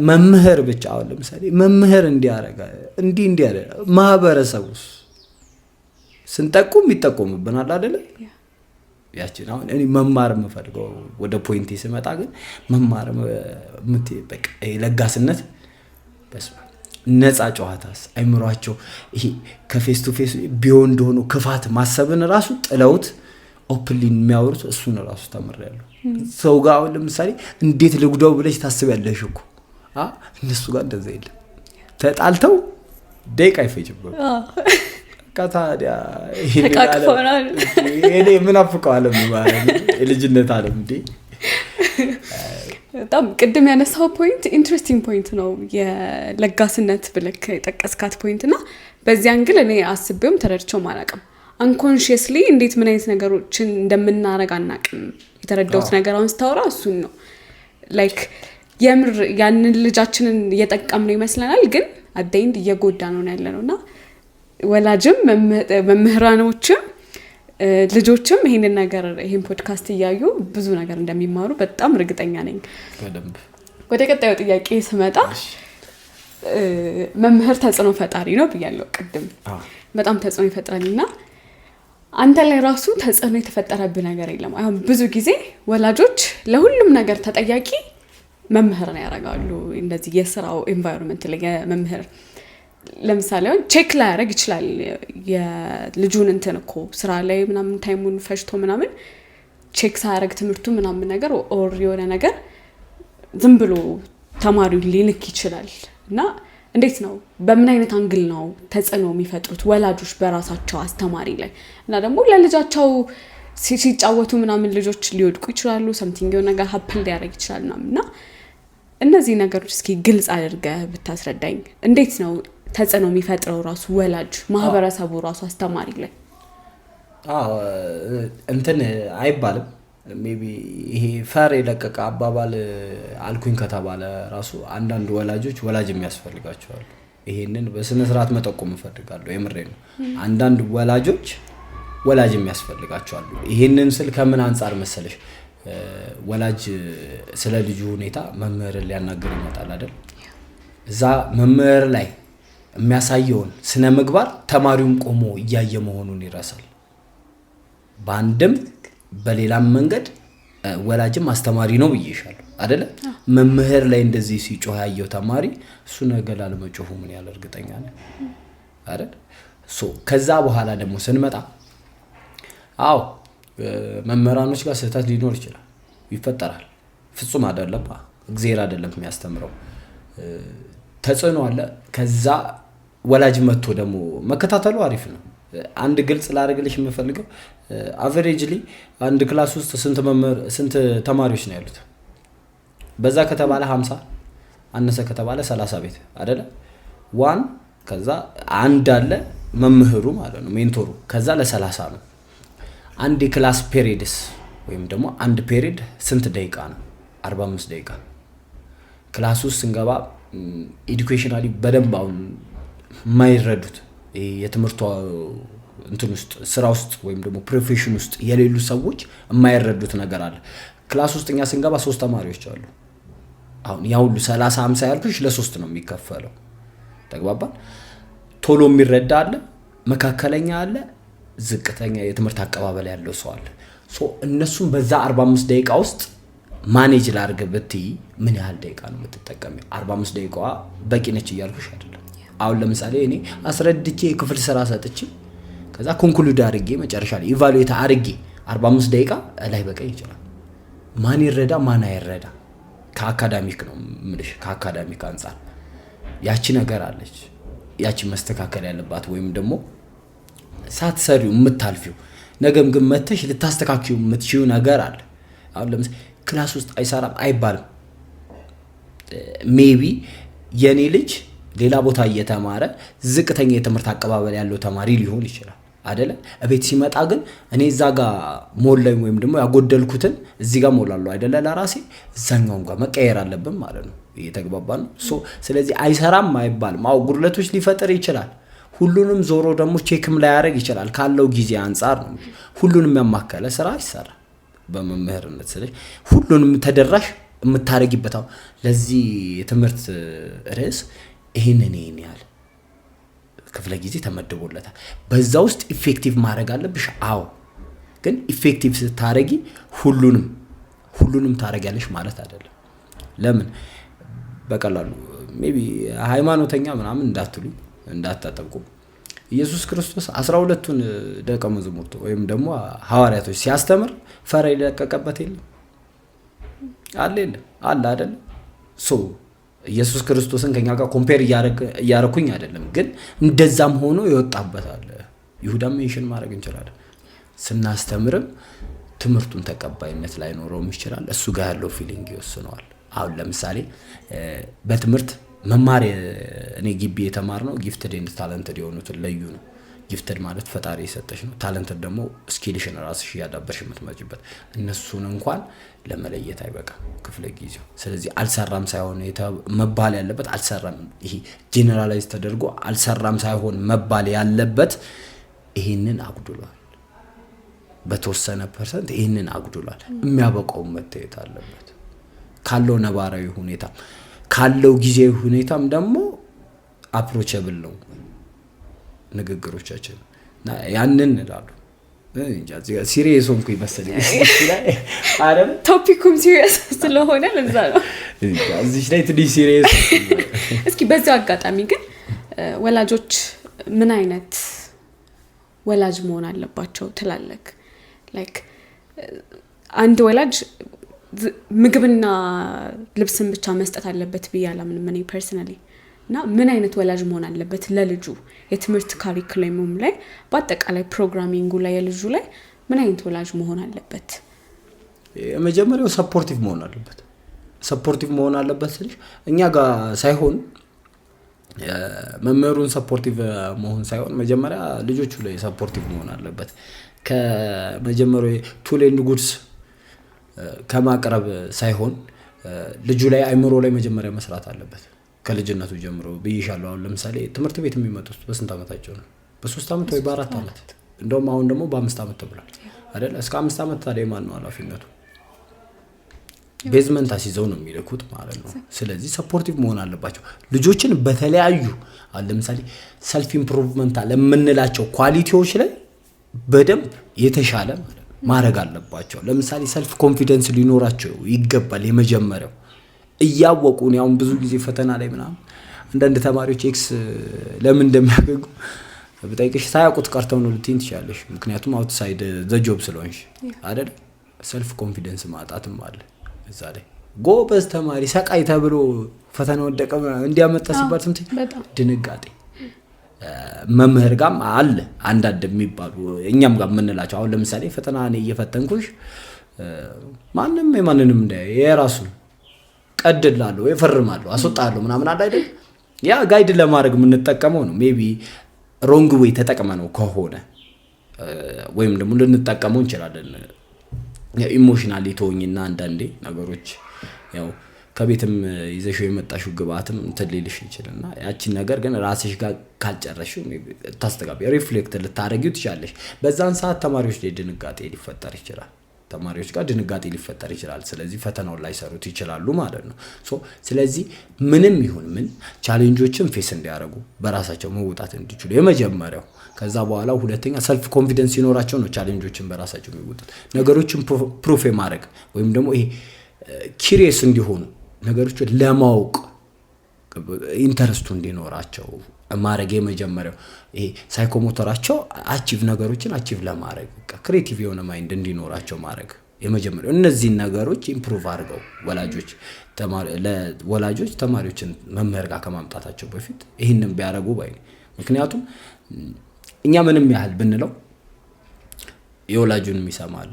መምህር ብቻ አሁን ለምሳሌ መምህር እንዲያረጋ ማህበረሰቡስ ስንጠቁም ይጠቆምብናል አይደለ? ያችን አሁን እኔ መማር የምፈልገው ወደ ፖይንቴ ስመጣ ግን መማር በቃ ለጋስነት በስመ አብ ነፃ ጨዋታስ አይምሯቸው ይሄ ከፌስ ቱ ፌስ ቢዮንድ ሆኖ ክፋት ማሰብን ራሱ ጥለውት ኦፕንሊ የሚያወሩት እሱን ራሱ ተምሬያለሁ። ሰው ጋር አሁን ለምሳሌ እንዴት ልጉዳው ብለሽ ታስቢያለሽ እኮ እነሱ ጋር እንደዛ የለም። ተጣልተው ደቂቃ አይፈጅም። ከታዲያ እኔ ምን አፍቀው ዓለም ማለት የልጅነት ዓለም እንዴ በጣም ቅድም ያነሳው ፖይንት ኢንትረስቲንግ ፖይንት ነው። የለጋስነት ብለክ የጠቀስካት ፖይንት እና በዚህ አንግል እኔ አስቤውም ተረድቼውም አላውቅም። አንኮንሺየስሊ እንዴት ምን አይነት ነገሮችን እንደምናረግ አናውቅም። የተረዳሁት ነገር አሁን ስታወራ እሱን ነው። ላይክ የምር ያንን ልጃችንን እየጠቀምነው ይመስለናል፣ ግን አደይንድ እየጎዳ ነው ያለነውና ወላጅም መምህራኖችም ልጆችም ይሄንን ነገር ይሄን ፖድካስት እያዩ ብዙ ነገር እንደሚማሩ በጣም እርግጠኛ ነኝ። ወደ ቀጣዩ ጥያቄ ስመጣ መምህር ተጽዕኖ ፈጣሪ ነው ብያለሁ ቅድም። በጣም ተጽዕኖ ይፈጥራልና አንተ ላይ ራሱ ተጽዕኖ የተፈጠረብህ ነገር የለም? አሁን ብዙ ጊዜ ወላጆች ለሁሉም ነገር ተጠያቂ መምህርን ያደርጋሉ። እንደዚህ የስራው ኤንቫይሮንመንት ላይ የመምህር ለምሳሌ ቼክ ላይ ያደርግ ይችላል የልጁን እንትን እኮ ስራ ላይ ምናምን ታይሙን ፈጅቶ ምናምን ቼክ ሳያደርግ ትምህርቱ ምናምን ነገር ኦር የሆነ ነገር ዝም ብሎ ተማሪው ሊልክ ይችላል። እና እንዴት ነው በምን አይነት አንግል ነው ተጽዕኖ የሚፈጥሩት ወላጆች በራሳቸው አስተማሪ ላይ? እና ደግሞ ለልጃቸው ሲጫወቱ ምናምን ልጆች ሊወድቁ ይችላሉ፣ ሰምቲንግ የሆነ ነገር ሀፕል ሊያደርግ ይችላል ምናምን። እና እነዚህ ነገሮች እስኪ ግልጽ አድርገህ ብታስረዳኝ። እንዴት ነው ተጽዕኖ የሚፈጥረው ራሱ ወላጅ ማህበረሰቡ ራሱ አስተማሪ ላይ? እንትን አይባልም ሜቢ ይሄ ፈር የለቀቀ አባባል አልኩኝ ከተባለ ራሱ አንዳንድ ወላጆች ወላጅ የሚያስፈልጋቸዋል። ይሄንን በስነ ስርዓት መጠቆም እፈልጋለሁ። የምሬ ነው። አንዳንድ ወላጆች ወላጅ የሚያስፈልጋቸዋል። ይሄንን ስል ከምን አንፃር መሰለሽ? ወላጅ ስለ ልጁ ሁኔታ መምህርን ሊያናገር ይመጣል አይደል? እዛ መምህር ላይ የሚያሳየውን ስነ ምግባር ተማሪውም ቆሞ እያየ መሆኑን ይረሳል። በአንድም በሌላም መንገድ ወላጅም አስተማሪ ነው ብዬሻለሁ አይደለ? መምህር ላይ እንደዚህ ሲጮህ ያየው ተማሪ እሱ ነገ ላለመጮሁ ምን ያህል እርግጠኛ ነኝ አይደል? ከዛ በኋላ ደግሞ ስንመጣ መምህራኖች ጋር ስህተት ሊኖር ይችላል፣ ይፈጠራል። ፍጹም አይደለም፣ እግዚአብሔር አይደለም የሚያስተምረው። ተጽዕኖ አለ። ከዛ ወላጅ መጥቶ ደግሞ መከታተሉ አሪፍ ነው። አንድ ግልጽ ላደርግልሽ የምፈልገው አቨሬጅሊ አንድ ክላስ ውስጥ ስንት ተማሪዎች ነው ያሉት? በዛ ከተባለ 50 አነሰ ከተባለ 30 ቤት አይደለ? ዋን ከዛ አንድ አለ መምህሩ ማለት ነው ሜንቶሩ። ከዛ ለ30 ነው። አንድ የክላስ ፔሪድስ ወይም ደግሞ አንድ ፔሪድ ስንት ደቂቃ ነው? 45 ደቂቃ። ክላስ ውስጥ ስንገባ ኤዱኬሽናሊ በደንብ አሁን የማይረዱት የትምህርቱ እንትን ውስጥ ስራ ውስጥ ወይም ደግሞ ፕሮፌሽን ውስጥ የሌሉ ሰዎች የማይረዱት ነገር አለ። ክላስ ውስጥ እኛ ስንገባ 3 ተማሪዎች አሉ። አሁን ያ ሁሉ 30 50 ያልኩሽ ለ3 ነው የሚከፈለው። ተግባባን? ቶሎ የሚረዳ አለ፣ መካከለኛ አለ፣ ዝቅተኛ የትምህርት አቀባበል ያለው ሰው አለ። እነሱም በዛ 45 ደቂቃ ውስጥ ማኔጅ ላድርግ ብትይ ምን ያህል ደቂቃ ነው የምትጠቀሚው? 45 ደቂቃዋ በቂ ነች እያልኩሽ አይደለም። አሁን ለምሳሌ እኔ አስረድቼ የክፍል ስራ ሰጥቼ ከዛ ኮንክሉድ አድርጌ መጨረሻ ላይ ኢቫሉዌት አድርጌ 45 ደቂቃ ላይ በቃ ይችላል። ማን ይረዳ ማን አይረዳ ከአካዳሚክ ነው የምልሽ። ከአካዳሚክ አንፃር ያቺ ነገር አለች፣ ያቺ መስተካከል ያለባት ወይም ደግሞ ሳትሰሪው የምታልፊው ነገም ግን መተሽ ልታስተካክዩ የምትችይው ነገር አለ። አሁን ለምሳሌ ክላስ ውስጥ አይሰራም አይባልም። ሜቢ የኔ ልጅ ሌላ ቦታ እየተማረ ዝቅተኛ የትምህርት አቀባበል ያለው ተማሪ ሊሆን ይችላል አይደለ? እቤት ሲመጣ ግን እኔ እዛ ጋር ሞላኝ ወይም ደግሞ ያጎደልኩትን እዚህ ጋር ሞላለሁ አይደለ? ለራሴ እዛኛውም ጋር መቀየር አለብን ማለት ነው። እየተግባባን ነው። ስለዚህ አይሰራም አይባልም። ጉድለቶች ሊፈጥር ይችላል። ሁሉንም ዞሮ ደግሞ ቼክም ላይ ያደርግ ይችላል። ካለው ጊዜ አንፃር ነው። ሁሉንም ያማከለ ስራ ይሰራል በመምህርነት። ስለዚህ ሁሉንም ተደራሽ የምታረጊበት ለዚህ የትምህርት ርዕስ ይሄንን ያህል ክፍለ ጊዜ ተመድቦለታል። በዛ ውስጥ ኢፌክቲቭ ማድረግ አለብሽ። ግን ኢፌክቲቭ ስታረጊ ሁሉንም ታረጊያለሽ ማለት አይደለም። ለምን በቀላሉ ሜቢ ሃይማኖተኛ ምናምን እንዳታጠብቁ ኢየሱስ ክርስቶስ 12ቱን ደቀ መዛሙርቱ ወይም ደግሞ ሐዋርያቶች ሲያስተምር ፈራ ይለቀቀበት የለም አለ አይደል? ኢየሱስ ክርስቶስን ከኛ ጋር ኮምፔር እያረኩኝ አይደለም፣ ግን እንደዛም ሆኖ ይወጣበታል። ይሁዳም ሜንሽን ማድረግ እንችላለን። ስናስተምርም ትምህርቱን ተቀባይነት ላይ ኖረውም ይችላል። እሱ ጋር ያለው ፊሊንግ ይወስነዋል። አሁን ለምሳሌ በትምህርት መማር እኔ ግቢ የተማርነው ጊፍትድ ኤንድ ታለንትድ የሆኑትን ለዩ ነው። ጊፍትድ ማለት ፈጣሪ የሰጠሽ ነው። ታለንትድ ደግሞ ስኪልሽን ራስሽ ያዳበርሽ የምትመጪበት። እነሱን እንኳን ለመለየት አይበቃም ክፍለ ጊዜው። ስለዚህ አልሰራም ሳይሆን መባል ያለበት አልሰራም፣ ይሄ ጄነራላይዝ ተደርጎ አልሰራም ሳይሆን መባል ያለበት ይሄንን አጉድሏል፣ በተወሰነ ፐርሰንት ይሄንን አጉድሏል። የሚያበቃው መታየት አለበት ካለው ነባራዊ ሁኔታ ካለው ጊዜያዊ ሁኔታም ደግሞ አፕሮቸብል ነው ንግግሮቻችን ያንን እላሉ። ሲሪየስ ሆንኩ ይመስለኝ አይደል? ቶፒኩም ሲሪየስ ስለሆነ ለዛ ነው እዚህ ላይ ትንሽ ሲሪየስ። እስኪ በዛው አጋጣሚ ግን ወላጆች ምን አይነት ወላጅ መሆን አለባቸው ትላለክ? ላይክ አንድ ወላጅ ምግብና ልብስን ብቻ መስጠት አለበት ብዬ አላምንም እኔ ፐርሰናሊ። እና ምን አይነት ወላጅ መሆን አለበት ለልጁ የትምህርት ካሪኩለሙም ላይ በአጠቃላይ ፕሮግራሚንጉ ላይ የልጁ ላይ ምን አይነት ወላጅ መሆን አለበት? የመጀመሪያው ሰፖርቲቭ መሆን አለበት ስልሽ እኛ ጋር ሳይሆን መምህሩን ሰፖርቲቭ መሆን ሳይሆን መጀመሪያ ልጆቹ ላይ ሰፖርቲቭ መሆን አለበት። ከመጀመሪያው ቱል ኤንድ ጉድስ ከማቅረብ ሳይሆን ልጁ ላይ አይምሮ ላይ መጀመሪያ መስራት አለበት ከልጅነቱ ጀምሮ ብይሻለሁ። አሁን ለምሳሌ ትምህርት ቤት የሚመጡት በስንት ዓመታቸው ነው? በ3 ዓመት ወይ በ4 ዓመት፣ እንደውም አሁን ደግሞ በ5 ዓመት ተብሏል አይደል? እስከ 5 ዓመት ታዲያ ማን ነው ኃላፊነቱ? ቤዝመንት አስይዘው ነው የሚልኩት ማለት ነው። ስለዚህ ሰፖርቲቭ መሆን አለባቸው ልጆችን በተለያዩ አሁን ለምሳሌ ሰልፍ ኢምፕሩቭመንት ለምንላቸው ኳሊቲዎች ላይ በደንብ የተሻለ ማለት ማድረግ አለባቸው። ለምሳሌ ሰልፍ ኮንፊደንስ ሊኖራቸው ይገባል። የመጀመሪያው እያወቁ ነው። አሁን ብዙ ጊዜ ፈተና ላይ ምናምን አንዳንድ ተማሪዎች ኤክስ ለምን እንደሚያገኙ በጠይቅሽ ሳያውቁት ቀርተው ነው ልትይኝ ትችላለሽ። ምክንያቱም አውትሳይድ ዘ ጆብ ስለሆንሽ አይደል? ሰልፍ ኮንፊደንስ ማጣትም አለ እዛ ላይ። ጎበዝ ተማሪ ሰቃይ ተብሎ ፈተና ወደቀ እንዲያመጣ ሲባል ስንት ድንጋጤ መምህር ጋም አለ አንዳንድ የሚባሉ እኛም ጋር የምንላቸው። አሁን ለምሳሌ ፈተና እኔ እየፈተንኩሽ ማንንም የማንንም የራሱ ቀድላለሁ ይፈርማለሁ አስወጣለሁ ምናምን አለ አይደል? ያ ጋይድ ለማድረግ የምንጠቀመው ነው። ሜቢ ሮንግ ዌይ ተጠቅመነው ከሆነ ወይም ደግሞ ልንጠቀመው እንችላለን። ኢሞሽናሊ ተወኝና አንዳንዴ ነገሮች ያው ከቤትም ይዘሽው የመጣሽው ግብአትም ትልልሽ ይችላልና ያቺን ነገር ግን ራስሽ ጋር ካልጨረሽው ታስተጋቢ ሪፍሌክት ልታረጊው ትችላለሽ። በዛን ሰዓት ተማሪዎች ላይ ድንጋጤ ሊፈጠር ይችላል። ስለዚህ ፈተናው ላይ ሰሩት ይችላሉ ማለት ነው። ስለዚህ ምንም ይሁን ምን ቻሌንጆችን ፌስ እንዲያደርጉ በራሳቸው መውጣት እንዲችሉ የመጀመሪያው። ከዛ በኋላ ሁለተኛ ሰልፍ ኮንፊደንስ ሲኖራቸው ነው ቻሌንጆችን በራሳቸው የሚወጡት። ነገሮችን ፕሩፍ የማድረግ ወይም ደግሞ ይሄ ኪሪየስ እንዲሆኑ ነገሮችን ለማወቅ ኢንተረስቱ እንዲኖራቸው ማድረግ የመጀመሪያው። ይሄ ሳይኮሞተራቸው ነገሮችን አቺቭ ለማድረግ ክሬቲቭ የሆነ ማይንድ እንዲኖራቸው ማድረግ የመጀመሪያው። እነዚህን ነገሮች ኢምፕሩቭ አድርገው ወላጆች ተማሪዎችን መምህር ጋር ከማምጣታቸው በፊት ይህንን ቢያደርጉ ባይ። ምክንያቱም እኛ ምንም ያህል ብንለው የወላጁን ይሰማል፣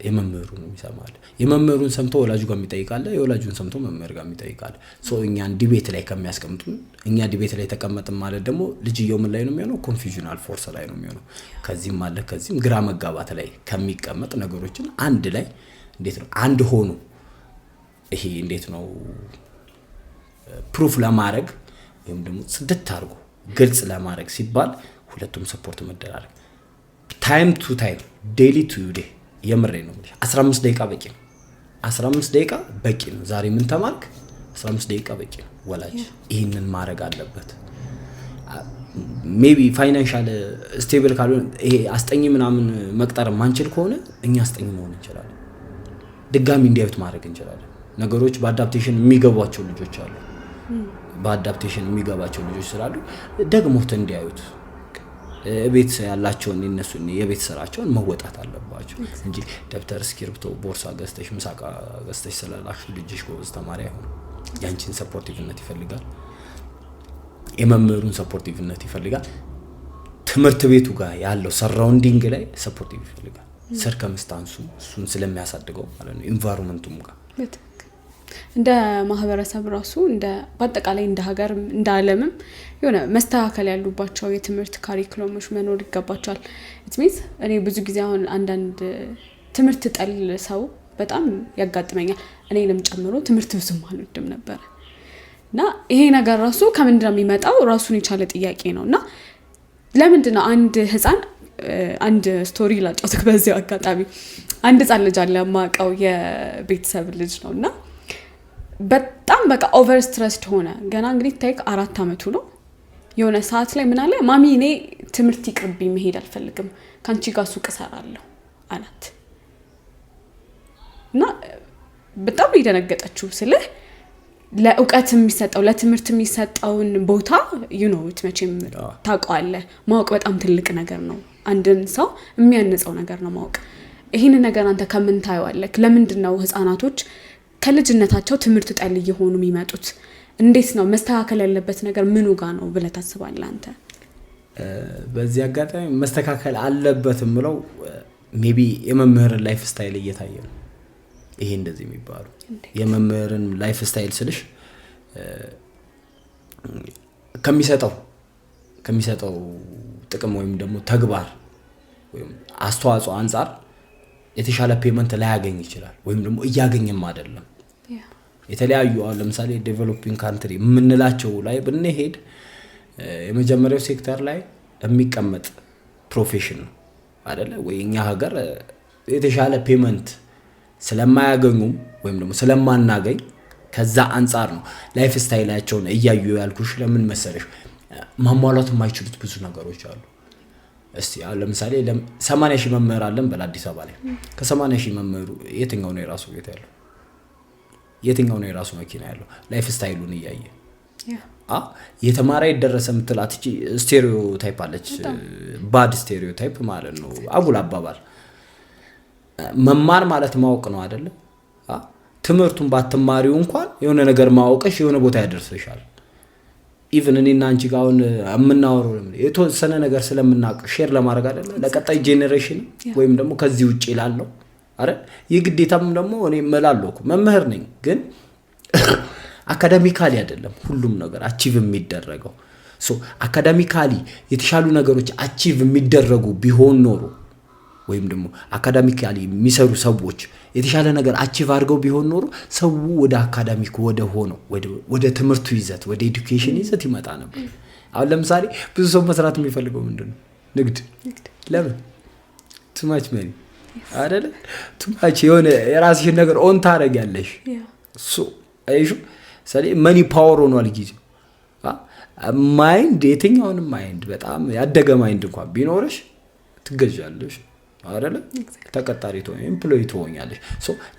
የመምህሩን ይሰማል። የመምህሩን ሰምቶ ወላጁ ጋር የሚጠይቃል፣ የወላጁን ሰምቶ መምህር ጋር የሚጠይቃል። እኛን ዲቤት ላይ ከሚያስቀምጡን እኛ ዲቤት ላይ ተቀመጥን ማለት ደግሞ ልጅየው ምን ላይ ነው የሚሆነው? ኮንፊውዥናል ፎርስ ላይ ነው የሚሆነው። ከዚህም አለ ከዚህም ግራ መጋባት ላይ ከሚቀመጥ ነገሮችን አንድ ላይ እንዴት ነው አንድ ሆኖ ይሄ እንዴት ነው ፕሩፍ ለማድረግ ወይም ደግሞ ጽድት አድርጎ ግልጽ ለማድረግ ሲባል ሁለቱም ሰፖርት መደራረግ ታይም ቱ ታይም ዴይሊ ቱ ዴይ የምሬ ነው። 15 ደቂቃ በቂ ነው። 15 ደቂቃ በቂ ነው። ዛሬ ምን ተማርክ? 15 ደቂቃ በቂ ነው። ወላጅ ይህንን ማድረግ አለበት። ሜቢ ፋይናንሻል ስቴብል ካልሆነ ይሄ አስጠኝ ምናምን መቅጠር ማንችል ከሆነ እኛ አስጠኝ መሆን እንችላለን። ድጋሚ እንዲያዩት ማድረግ እንችላለን። ነገሮች በአዳፕቴሽን የሚገቧቸው ልጆች አሉ። በአዳፕቴሽን የሚገባቸው ልጆች ስላሉ ደግሞት እንዲያዩት ቤት ያላቸውን እነሱን የቤት ስራቸውን መወጣት አለባቸው እንጂ ደብተር፣ እስክሪብቶ፣ ቦርሳ ገዝተሽ ምሳቃ ገዝተሽ ስለላክሽ ልጅሽ ጎበዝ ተማሪ አይሆንም። ያንቺን ሰፖርቲቭነት ይፈልጋል። የመምህሩን ሰፖርቲቭነት ይፈልጋል። ትምህርት ቤቱ ጋር ያለው ሰራውንዲንግ ላይ ሰፖርቲቭ ይፈልጋል። ሰርከምስታንሱ እሱን ስለሚያሳድገው ማለት ነው። ኢንቫይሮንመንቱም ጋር እንደ ማህበረሰብ ራሱ እንደ በአጠቃላይ እንደ ሀገር እንደ ዓለምም የሆነ መስተካከል ያሉባቸው የትምህርት ካሪኩለሞች መኖር ይገባቸዋል። ኢትሚንስ እኔ ብዙ ጊዜ አሁን አንዳንድ ትምህርት ጠል ሰው በጣም ያጋጥመኛል። እኔንም ጨምሮ ትምህርት ብዙም አልወድም ነበር እና ይሄ ነገር ራሱ ከምንድነው የሚመጣው? ራሱን የቻለ ጥያቄ ነውና ለምንድነው አንድ ህፃን አንድ ስቶሪ ላጫውትክ በዚህ አጋጣሚ አንድ ህፃን ልጅ አለ ማቀው የቤተሰብ ልጅ ነውና በጣም በቃ ኦቨር ስትረስድ ሆነ። ገና እንግዲህ ታይክ 4 አመቱ ነው። የሆነ ሰዓት ላይ ምን አለ፣ ማሚ እኔ ትምህርት ይቅርብኝ መሄድ አልፈልግም ካንቺ ጋር ሱቅ እሰራለሁ አላት። እና በጣም ይደነገጠችው ስለ ለእውቀት የሚሰጠው ለትምህርት የሚሰጠውን ቦታ መቼም ታውቀዋለህ። ማወቅ በጣም ትልቅ ነገር ነው። አንድን ሰው የሚያንጸው ነገር ነው ማወቅ። ይሄን ነገር አንተ ከምን ታየዋለህ? ለምንድነው ህፃናቶች ከልጅነታቸው ትምህርት ጠል እየሆኑ የሚመጡት? እንዴት ነው መስተካከል ያለበት ነገር ምኑ ጋር ነው ብለህ ታስባለህ አንተ? በዚህ አጋጣሚ መስተካከል አለበት ምለው ሜቢ የመምህርን ላይፍ ስታይል እየታየ ነው። ይሄ እንደዚህ የሚባሉ የመምህርን ላይፍ ስታይል ስልሽ ከሚሰጠው ጥቅም ወይም ደግሞ ተግባር ወይም አስተዋጽኦ አንፃር የተሻለ ፔመንት ላይ ያገኝ ይችላል ወይም ደግሞ እያገኘም አይደለም። የተለያዩ ለምሳሌ ዴቨሎፒንግ ካንትሪ ምንላቸው ላይ ብንሄድ የመጀመሪያው ሴክተር ላይ የሚቀመጥ ፕሮፌሽን ነው አይደለ ወይ? እኛ ሀገር የተሻለ ፔመንት ስለማያገኙም ወይም ደግሞ ስለማናገኝ ከዛ አንፃር ነው ላይፍ ስታይላቸውን እያዩ ያልኩሽ። ለምን መሰለሽ ማሟላት የማይችሉት ብዙ ነገሮች አሉ። እስቲ ለምሳሌ 80,000 መምህር አለን በአዲስ አበባ ላይ። ከ80,000 መምህሩ የትኛው ነው የራሱ ቤት ያለው? የትኛው ነው የራሱ መኪና ያለው? ላይፍ ስታይሉን እያየ የተማረ ይደረሰ ምትላት እቺ ስቴሪዮታይፕ አለች። ባድ ስቴሪዮታይፕ ማለት ነው፣ አጉል አባባል። መማር ማለት ማወቅ ነው አይደለ? ትምህርቱን ባትማሪው እንኳን የሆነ ነገር ማወቅሽ የሆነ ቦታ ያደርስሻል። ኢቭን እኔና አንቺ ጋውን አምናወሩ የተወሰነ ነገር ስለምናውቅ ሼር ለማድረግ አይደለ? ለቀጣይ ጄኔሬሽን ወይም ደግሞ ከዚህ ውጪ ላለው አረ የግዴታም ደግሞ እኔ መላለኩ መምህር ነኝ፣ ግን አካዳሚካሊ አይደለም ሁሉም ነገር አቺቭ የሚደረገው። አካዳሚካሊ የተሻሉ ነገሮች አቺቭ የሚደረጉ ቢሆን ኖሮ ወይም ደግሞ አካዳሚካሊ የሚሰሩ ሰዎች የተሻለ ነገር አቺቭ አድርገው ቢሆን ኖሮ ሰው ወደ አካዳሚክ ወደ ትምህርቱ ይዘት ወደ ኤዱኬሽን ይዘት ይመጣ ነበር። አሁን ለምሳሌ ብዙ ሰው መስራት የሚፈልገው ምንድነው? ንግድ። ለምን? ቱማች መኒ አይደለ? ቱማች የሆነ የራስሽን ነገር ኦን ታረጋለሽ። አይሹ መኒ ፓወር ሆኗል ጊዜው። ማይንድ የትኛውንም ማይንድ በጣም ያደገ ማይንድ እንኳን ቢኖርሽ ትገዣለሽ አይደለ? ተቀጣሪ ትሆኝ ኤምፕሎይ ትሆኛለሽ።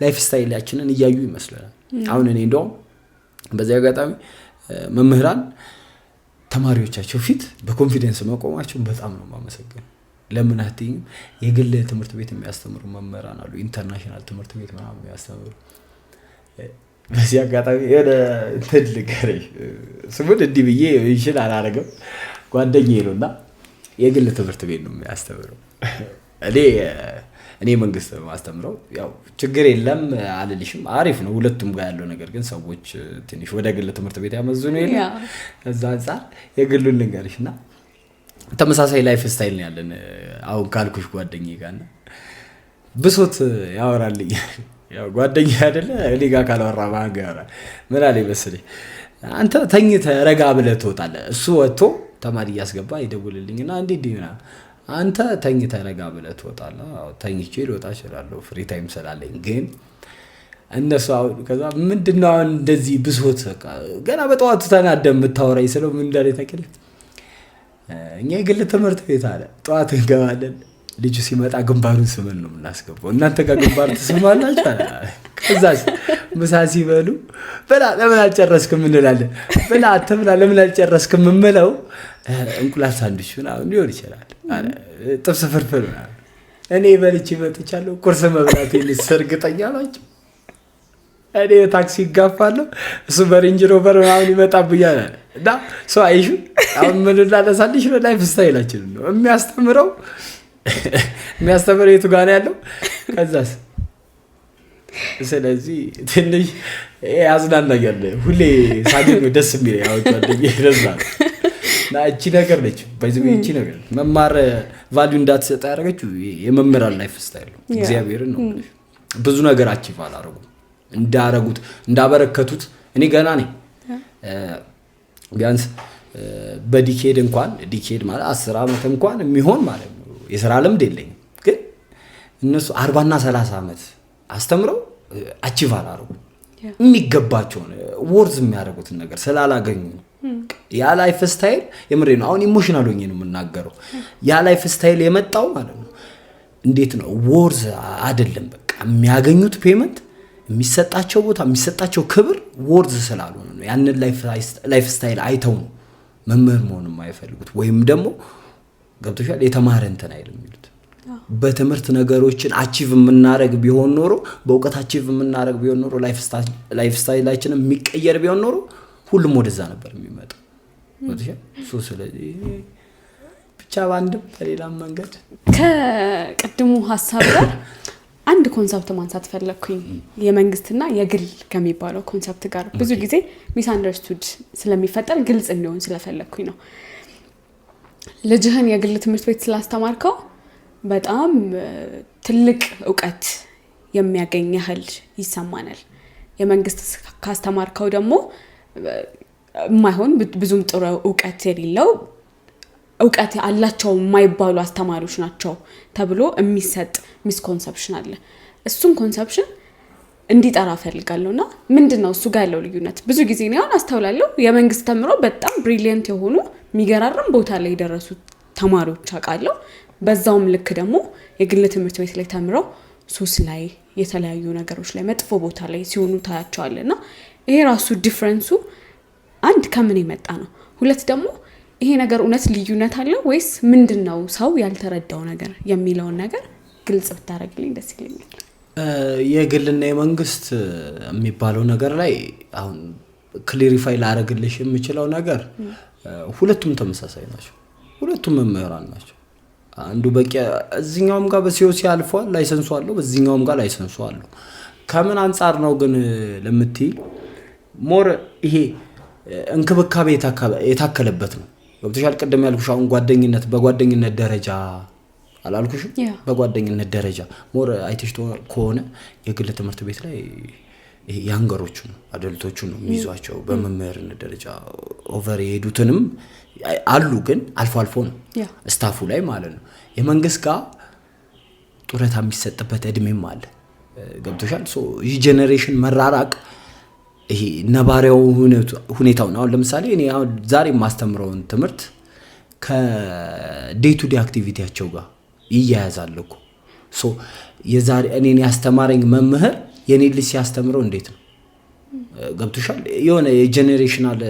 ላይፍ ስታይላችንን እያዩ ይመስላል። አሁን እኔ እንደውም በዚህ አጋጣሚ መምህራን ተማሪዎቻቸው ፊት በኮንፊደንስ መቆማቸው በጣም ነው ማመሰግነው። ለምን አትይኝ? የግል ትምህርት ቤት የሚያስተምሩ መምህራን አሉ፣ ኢንተርናሽናል ትምህርት ቤት ምናምን የሚያስተምሩ። በዚህ አጋጣሚ የሆነ ትልቅ ስሙን እንዲህ ብዬ ይችል አላረገም፣ ጓደኛዬ ነውና የግል ትምህርት ቤት ነው የሚያስተምረው። እኔ መንግስት ማስተምረው ያው ችግር የለም አልልሽም፣ አሪፍ ነው ሁለቱም ጋር ያለው ነገር። ግን ሰዎች ትንሽ ወደ ግል ትምህርት ቤት ያመዝኑ የለ እዛ አንፃር የግሉን ልንገርሽና ተመሳሳይ ላይፍ ስታይል ነው ያለን። አሁን ካልኩሽ ጓደኛዬ ጋርና ብሶት ያወራልኝ። ያው ጓደኛዬ አይደለ እኔ ጋር ካላወራ ማን ጋር ያወራል? ምን አለ ይመስልሽ? አንተ ተኝተህ ረጋ ብለህ ትወጣለህ። እሱ ወጥቶ ተማሪ እያስገባ ይደውልልኝና እንዴ አንተ ተኝተህ ረጋ ብለህ ትወጣለህ። አዎ ተኝቼ ልወጣ እችላለሁ ፍሪ ታይም ስላለኝ። ግን እነሱ አሁን ከዛ ምንድነው እንደዚህ ብሶት ገና በጠዋቱ ተናደም የምታወራኝ ስለው ምን እንዳለ ታውቂያለሽ? እኛ የግል ትምህርት ቤት አለ ጠዋት እንገባለን ልጁ ሲመጣ ግንባሩን ስመን ነው የምናስገባው እናንተ ጋር ግንባር ትስማላችሁ ከዛ ምሳ ሲበሉ በላ ለምን አልጨረስክም እንላለን በላ አትብላ ለምን አልጨረስክም እንመለው እንቁላል ሳንድዊች ምናምን ሊሆን ይችላል ጥብስ ፍርፍር እኔ በልቼ መጥቻለሁ ቁርስ መብላቴን እርግጠኛ ናቸው እኔ ታክሲ ይጋፋለሁ እሱ በሬንጅ ሮቨር ምናምን ይመጣብኛል እና ሰው አይሹ አሁን ምን ላነሳልሽ ነው ላይፍ ስታይላችን ነው የሚያስተምረው የቱ ጋር ያለው ከዛስ ስለዚህ ትንሽ ያዝናናኛል ሁሌ ሳገኘው ደስ የሚለኝ ያወጣልኝ ይረዛል እና እቺ ነገር ነች በዚህ እቺ ነገር መማር ቫልዩ እንዳትሰጣ ያደረገችው የመምህራን ላይፍ ስታይል ነው እግዚአብሔርን ነው ብዙ ነገር አቺቭ አላረጉም እንዳረጉት እንዳበረከቱት እኔ ገና ነኝ ቢያንስ በዲኬድ እንኳን ዲኬድ ማለት 10 አመት እንኳን የሚሆን ማለት ነው የሥራ ልምድ የለኝም ግን እነሱ 40 እና 30 አመት አስተምረው አቺቭ አላረጉም የሚገባቸው ወርዝ የሚያደርጉትን ነገር ስላላገኙ ያ ላይፍ ስታይል የምሬ ነው አሁን ኢሞሽናል ሆኜ ነው የምናገረው ያ ላይፍ ስታይል የመጣው ማለት ነው እንዴት ነው ወርዝ አይደለም በቃ የሚያገኙት ፔመንት የሚሰጣቸው ቦታ የሚሰጣቸው ክብር ወርዝ ስላልሆነ ነው ያንን ላይፍ ስታይል አይተው ነው መምህር መሆን የማይፈልጉት ወይም ደግሞ ገብቶሻል የተማረ እንትን አይደለም የሚሉት በትምህርት ነገሮችን አቺቭ የምናረግ ቢሆን ኖሮ በእውቀት አቺቭ የምናረግ ቢሆን ኖሮ ላይፍ ስታይላችን የሚቀየር ቢሆን ኖሮ ሁሉም ወደዛ ነበር የሚመጣው ገብቶሻል ስለዚህ ብቻ ባንድም በሌላም መንገድ ከቅድሙ ሐሳብ ጋር አንድ ኮንሰፕት ማንሳት ፈለኩኝ የመንግስትና የግል ከሚባለው ኮንሰፕት ጋር ብዙ ጊዜ ሚስ አንደርስቱድ ስለሚፈጠር ግልጽ እንዲሆን ስለፈለኩኝ ነው ልጅህን የግል ትምህርት ቤት ስላስተማርከው በጣም ትልቅ ዕውቀት የሚያገኝ ያህል ይሰማናል የመንግስት ካስተማርከው ደግሞ የማይሆን ብዙም ጥሩ ዕውቀት የሌለው ዕውቀት አላቸው የማይባሉ አስተማሪዎች ናቸው ተብሎ የሚሰጥ ሚስኮንሰፕሽን አለ እሱን ኮንሰፕሽን እንዲጠራ ፈልጋለሁና ምንድነው እሱ ጋር ያለው ልዩነት ብዙ ጊዜ ነው አስተውላለሁ የመንግስት ተምሮ በጣም ብሪሊየንት የሆኑ የሚገራርም ቦታ ላይ ደረሱ ተማሪዎች አቃለው በዛውም ልክ ደግሞ የግል ትምህርት ቤት ላይ ተምረው ሱስ ላይ የተለያዩ ነገሮች ላይ መጥፎ ቦታ ላይ ሲሆኑ ታያቸዋልና ይሄ ራሱ ዲፈረንሱ አንድ ከምን የመጣ ነው ሁለት ደግሞ ይሄ ነገር እውነት ልዩነት አለው ወይስ ምንድነው ሰው ያልተረዳው ነገር የሚለው ነገር ግልጽ ብታረግልኝ ደስ ይለኛል የግልና የመንግስት የሚባለው ነገር ላይ አሁን ክሊሪፋይ ላረግልሽ የምችለው ነገር ሁለቱም ተመሳሳይ ናቸው ሁለቱም መምህራን ናቸው አንዱ በቂ እዚህኛውም ጋር በሲኦሲ አልፏል ላይሰንሱ አለው በዚህኛውም ጋር ላይሰንሱ አለው ከምን አንፃር ነው ግን ለምትይ ሞር ይሄ እንክብካቤ የታከለበት ነው ገብቶሻል ቀደም ያልኩሽ አሁን ጓደኝነት በጓደኝነት ደረጃ አላልኩሽ በጓደኝነት ደረጃ ሞር አይተሽ ከሆነ የግል ትምህርት ቤት ላይ ይሄ ያንገሮቹ ነው አደልቶቹ ነው የሚይዟቸው በመምህርነት ደረጃ ኦቨር የሄዱትንም አሉ ግን አልፎ አልፎ ነው ስታፉ ላይ ማለት ነው የመንግስት ጋር ጡረታ የሚሰጥበት እድሜም አለ ገብቶሻል ይህ ጄነሬሽን መራራቅ ይሄ ነባሪያው ሁኔታው ነው ለምሳሌ እኔ አሁን ዛሬ ማስተምረውን ትምህርት ከዴይ ቱ ዴይ አክቲቪቲያቸው ጋር ይያያዛል እኮ የዛሬ እኔን ያስተማረኝ መምህር የኔ ልጅ ሲያስተምረው እንዴት ነው ገብቶሻል የሆነ የጄነሬሽናል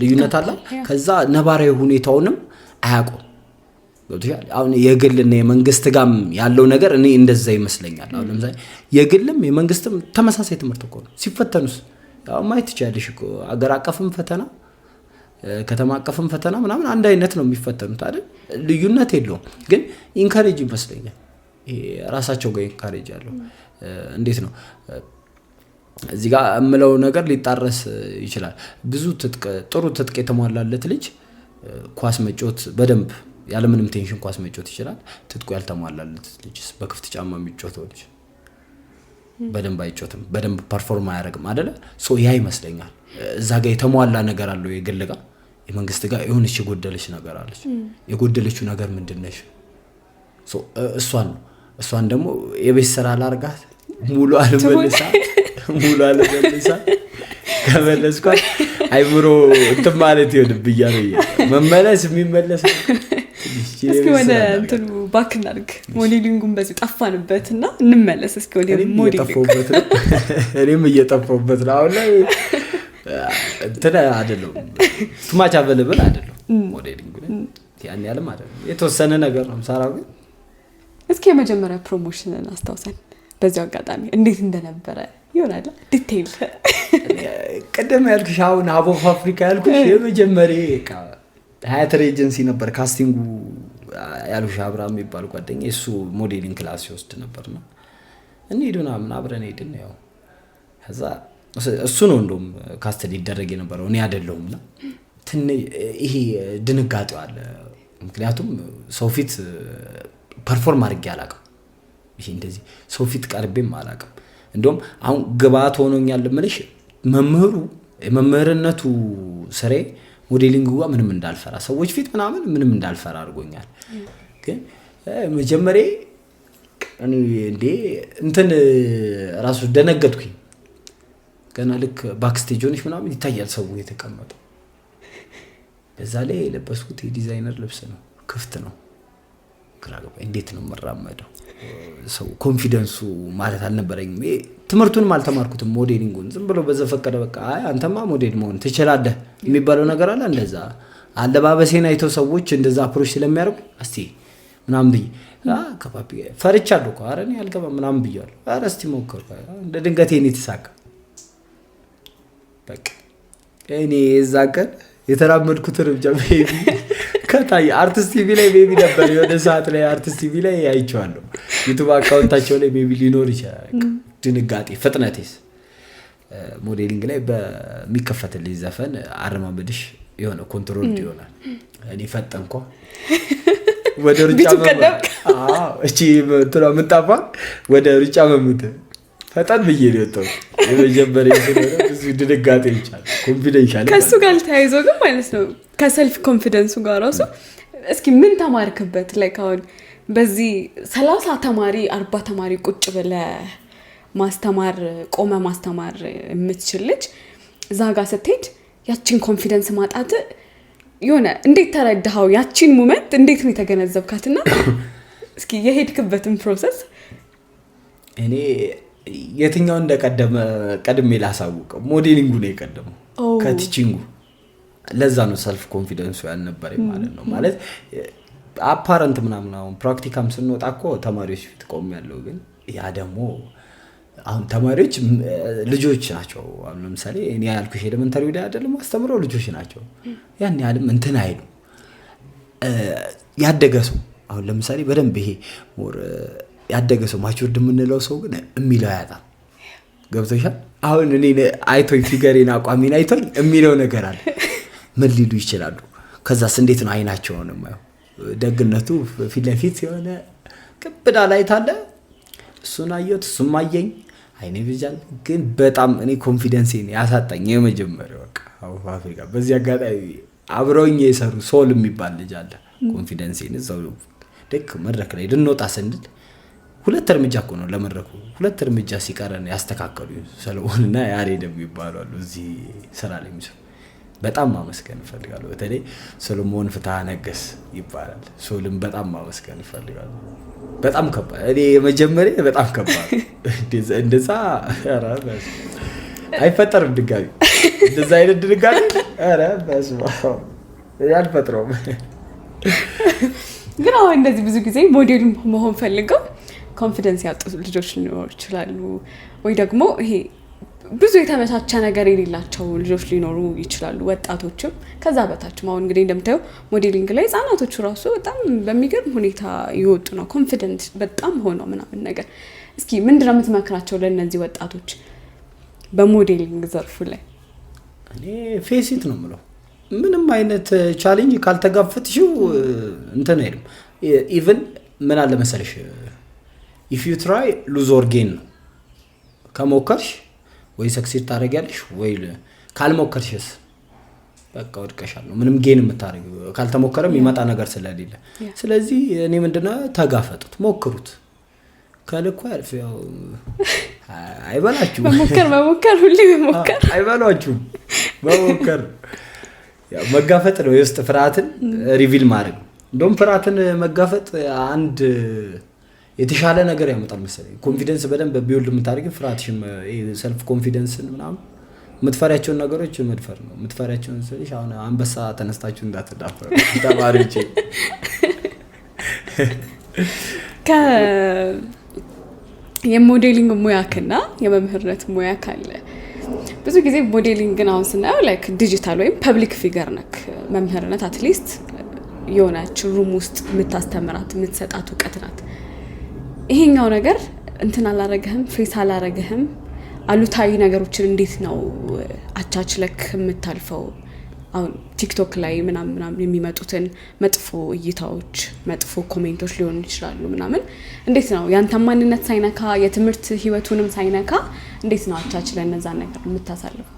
ልዩነት አለ ከዛ ነባሪያው ሁኔታውንም አያውቁም ገብቶሻል አሁን የግልና የመንግስት ጋም ያለው ነገር እኔ እንደዛ ይመስለኛል አሁን ለምሳሌ የግልም የመንግስትም ተመሳሳይ ትምህርት እኮ ነው ሲፈተኑስ ያው ማይት ይቻልሽ እኮ አገር አቀፍም ፈተና ከተማ አቀፍም ፈተና ምናምን አንድ አይነት ነው የሚፈተኑት አይደል ልዩነት የለውም ግን ኢንካሬጅ ይመስለኛል ራሳቸው ጋር ኢንካሬጅ ያለው እንዴት ነው እዚህ ጋር እምለው ነገር ሊጣረስ ይችላል ብዙ ጥሩ ትጥቅ የተሟላለት ልጅ ኳስ መጫወት በደንብ ያለ ምንም ቴንሽን ኳስ መጫወት ይችላል ትጥቁ ያልተሟላለት ልጅስ በክፍት ጫማ የሚጫወተው ልጅ በደንብ አይጫወትም በደንብ ፐርፎርም አያደርግም አይደለ ያ ይመስለኛል እዛ ጋር የተሟላ ነገር አለው የግል ጋር የመንግስት ጋር የሆነች የጎደለች ነገር አለች የጎደለችው ነገር ምንድነሽ እሷን ደግሞ የቤት ስራ ላርጋት ሙሉ አልመልሳ ከመለስኳት አይምሮ እንትን ማለት ይሆንብኛል መመለስ የሚመለስ እስኪ ወደ እንትኑ ባክ እናድርግ። ሞዴሊንጉን በዚህ ጠፋንበትና እንመለስ እስኪ ወደ ሞዴሊንግ። እኔም እየጠፋሁበት ነው አሁን ላይ እንትን አይደለም ቱማች አቬለብል አይደለም ሞዴሊንግ ያን ያለም አይደለም የተወሰነ ነገር ነው የምሰራው። ግን እስኪ የመጀመሪያ ፕሮሞሽንን አስታውሰን በዚህ አጋጣሚ እንዴት እንደነበረ ይሆናል ዲቴይል። ቀደም ያልኩሽ አሁን አቦ አፍሪካ ያልኩሽ የመጀመሪያ ሀያት ኤጀንሲ ነበር ካስቲንጉ ያልኩሽ አብርሃም የሚባል ጓደኛ እሱ ሞዴሊንግ ክላስ ይወስድ ነበርና እንሂድና ምን አብረን ሄድን። ያው ከዛ እሱ ነው እንደውም ካስት ሊደረግ የነበረው እኔ አይደለሁምና ይሄ ድንጋጤው አለ። ምክንያቱም ሰው ፊት ፐርፎርም አድርጌ አላውቅም። ይሄ እንደዚህ ሰው ፊት ቀርቤም አላውቅም። እንደውም አሁን ግባት ሆኖኛል ልምልሽ መምህሩ የመምህርነቱ ስሬ ሞዴሊንግ ጋር ምንም እንዳልፈራ ሰዎች ፊት ምንም እንዳልፈራ አድርጎኛል። ግን መጀመሪያ እኔ እንዴ እንትን ራሱ ደነገጥኩኝ። ገና ልክ ባክስቴጅ ሆነሽ ይታያል ሰው የተቀመጠው። በዛ ላይ የለበስኩት የዲዛይነር ልብስ ነው፣ ክፍት ነው። ግራ ገባኝ። እንዴት ነው መራመደው? ሰው ኮንፊደንሱ ማለት አልነበረኝም። ትምህርቱንም አልተማርኩትም ሞዴሊንጉን። ዝም ብሎ በዘፈቀደ በቃ አይ አንተማ ሞዴል መሆን ትችላለህ የሚባለው ነገር አለ። እንደዛ አለባበሴን አይተው ሰዎች እንደዛ አፕሮች ስለሚያደርጉ እስቲ ምናምን ብዬ ከባቢ ፈርቻለሁ እኮ ኧረ እኔ አልገባም ምናምን ብያለሁ። ኧረ እስቲ ሞክር እንደ ድንገቴ እኔ ተሳካ። በቃ እኔ እዛ ቀን የተራመድኩት እርምጃ ቤቢ ከታይ አርቲስት ቲቪ ላይ ቤቢ ነበር። የሆነ ሰዓት ላይ አርቲስት ቲቪ ላይ አይቼዋለሁ። ዩቲዩብ አካውንታቸው ላይ ቤቢ ሊኖር ይችላል። ድንጋጤ ፍጥነቴስ ሞዴሊንግ ላይ በሚከፈትልኝ ዘፈን አረማመድሽ የሆነ ኮንትሮል ይሆናል። እኔ ፈጠንኳ ወደ ሩጫ እቺ ምንጣፋ ወደ ሩጫ መምት ፈጠን ብዬ ነው የወጣው። የመጀመሪያ ስለሆነ ብዙ ድንጋጤ ይቻላል ኮንፊደንሻል ከሱ ጋር ተያይዞ ግን ማለት ነው ከሰልፍ ኮንፊደንሱ ጋር ራሱ እስኪ ምን ተማርክበት? ላይክ አሁን በዚህ 30 ተማሪ 40 ተማሪ ቁጭ ብለ ማስተማር ቆመ ማስተማር የምትችል ልጅ እዛ ጋር ስትሄድ ያቺን ኮንፊደንስ ማጣት የሆነ እንዴት ተረዳኸው? ያቺን ሞመንት እንዴት ነው የተገነዘብካትና እስኪ የሄድክበትን ፕሮሰስ እኔ የትኛው እንደቀደመ ቀድሜ ላሳውቀው። ሞዴሊንጉ ነው የቀደመው ከቲቺንጉ። ለዛ ነው ሰልፍ ኮንፊደንሱ ያልነበረኝ ማለት ነው። ማለት አፓረንት ምናምን አሁን ፕራክቲካም ስንወጣ እኮ ተማሪዎች ፊት ቆም ያለው ግን ያ ደግሞ አሁን ተማሪዎች ልጆች ናቸው። አሁን ለምሳሌ እኔ ያልኩሽ ኤሌመንተሪ ላይ አይደለም አስተምረው ልጆች ናቸው። ያን ያህልም እንትን አይሉ ያደገ ሰው አሁን ለምሳሌ በደንብ ይሄ ሞር ያደገ ሰው ማቹርድ የምንለው ሰው ግን የሚለው ያጣም ገብቶሻል። አሁን እኔ አይቶኝ ፊገሬን አቋሚን አይቶኝ የሚለው ነገር አለ። ምን ሊሉ ይችላሉ? ከዛስ እንዴት ነው አይናቸው ነው የማየው። ደግነቱ ፊት ለፊት የሆነ ቅብዳ ላይ ታለ እሱን አየሁት እሱም አየኝ አይኔ ቪዥን ግን በጣም እኔ ኮንፊደንሴን ያሳጣኝ የመጀመሪያው በቃ አፍሪካ። በዚህ አጋጣሚ አብረውኝ የሰሩ ሶል የሚባል ልጅ አለ። ኮንፊደንሴን እዛው ልክ መድረክ ላይ ልንወጣ ስንል 2 እርምጃ እኮ ነው ለመድረኩ 2 እርምጃ ሲቀረን ያስተካከሉ ሰለሞንና ያሬድ የሚባሉ አሉ እዚህ ስራ ላይ የሚሰሩ። በጣም ማመስገን እፈልጋለሁ። በተለይ ሰለሞን ፍትሐ ነገስ ይባላል። ሶልም በጣም ማመስገን እፈልጋለሁ። በጣም ከባድ እኔ መጀመሪያ በጣም ከባድ እንደዛ አራባስ አይፈጠርም ድጋሚ እንደዛ አይነት ድጋሚ አራባስ ያልፈጥረውም። ግን አሁን እንደዚህ ብዙ ጊዜ ሞዴል መሆን ፈልገው ኮንፊደንስ ያጡ ልጆች ሊኖሩ ይችላሉ፣ ወይ ደግሞ ይሄ ብዙ የተመቻቸ ነገር የሌላቸው ልጆች ሊኖሩ ይችላሉ። ወጣቶችም ከዛ በታችም አሁን እንግዲህ እንደምታዩ ሞዴሊንግ ላይ ህጻናቶቹ ራሱ በጣም በሚገርም ሁኔታ ይወጡ ነው ኮንፊደንስ በጣም ሆኖ ምናምን ነገር። እስኪ ምንድነው የምትመክራቸው ለእነዚህ ወጣቶች በሞዴሊንግ ዘርፉ ላይ? እኔ ፌሲት ነው የምለው። ምንም አይነት ቻሌንጅ ካልተጋፈጥሽው እንትን አይደለም። ኢቭን ምን አለ መሰለሽ if you try lose or gain ነው። ከሞከርሽ ወይ ሰክሴስ ታደርጊያለሽ ወይ ካልሞከርሽስ በቃ ወድቀሻል ነው። ምንም ጌን የምታደርጊው ካልተሞከረም ይመጣ ነገር ስለሌለ። ስለዚህ እኔ ምንድነው ተጋፈጡት፣ ሞክሩት። ካልኩ አልፍ ያው አይበላችሁ መሞከር ሁሉ መሞከር አይበላችሁ መሞከር ያው መጋፈጥ ነው። የውስጥ ፍርሃትን ሪቪል ማድረግ እንደውም ፍርሃትን መጋፈጥ አንድ የተሻለ ነገር ያመጣል መሰለኝ። ኮንፊደንስ በደንብ ቢውልድ የምታደርግ ፍርሃትሽም ሰልፍ ኮንፊደንስን ምናምን የምትፈሪያቸውን ነገሮች መድፈር ነው። የምትፈሪያቸውን ስልሽ አሁን አንበሳ ተነስታችሁ እንዳትዳፈሩ ተማሪዎች። የሞዴሊንግ ሙያክና የመምህርነት ሙያ ካለ ብዙ ጊዜ ሞዴሊንግን አሁን ስናየው ላይክ ዲጂታል ወይም ፐብሊክ ፊገር ነክ፣ መምህርነት አትሊስት የሆነች ሩም ውስጥ የምታስተምራት የምትሰጣት እውቀት ናት። ይሄኛው ነገር እንትን አላረገህም፣ ፌስ አላረገህም። አሉታዊ ነገሮችን እንዴት ነው አቻችለክ የምታልፈው? አሁን ቲክቶክ ላይ ምናምን የሚመጡትን መጥፎ እይታዎች፣ መጥፎ ኮሜንቶች ሊሆኑ ይችላሉ ምናምን፣ እንዴት ነው ያንተ ማንነት ሳይነካ የትምህርት ህይወቱንም ሳይነካ እንዴት ነው አቻችለ እነዛን ነገር የምታሳልፈው?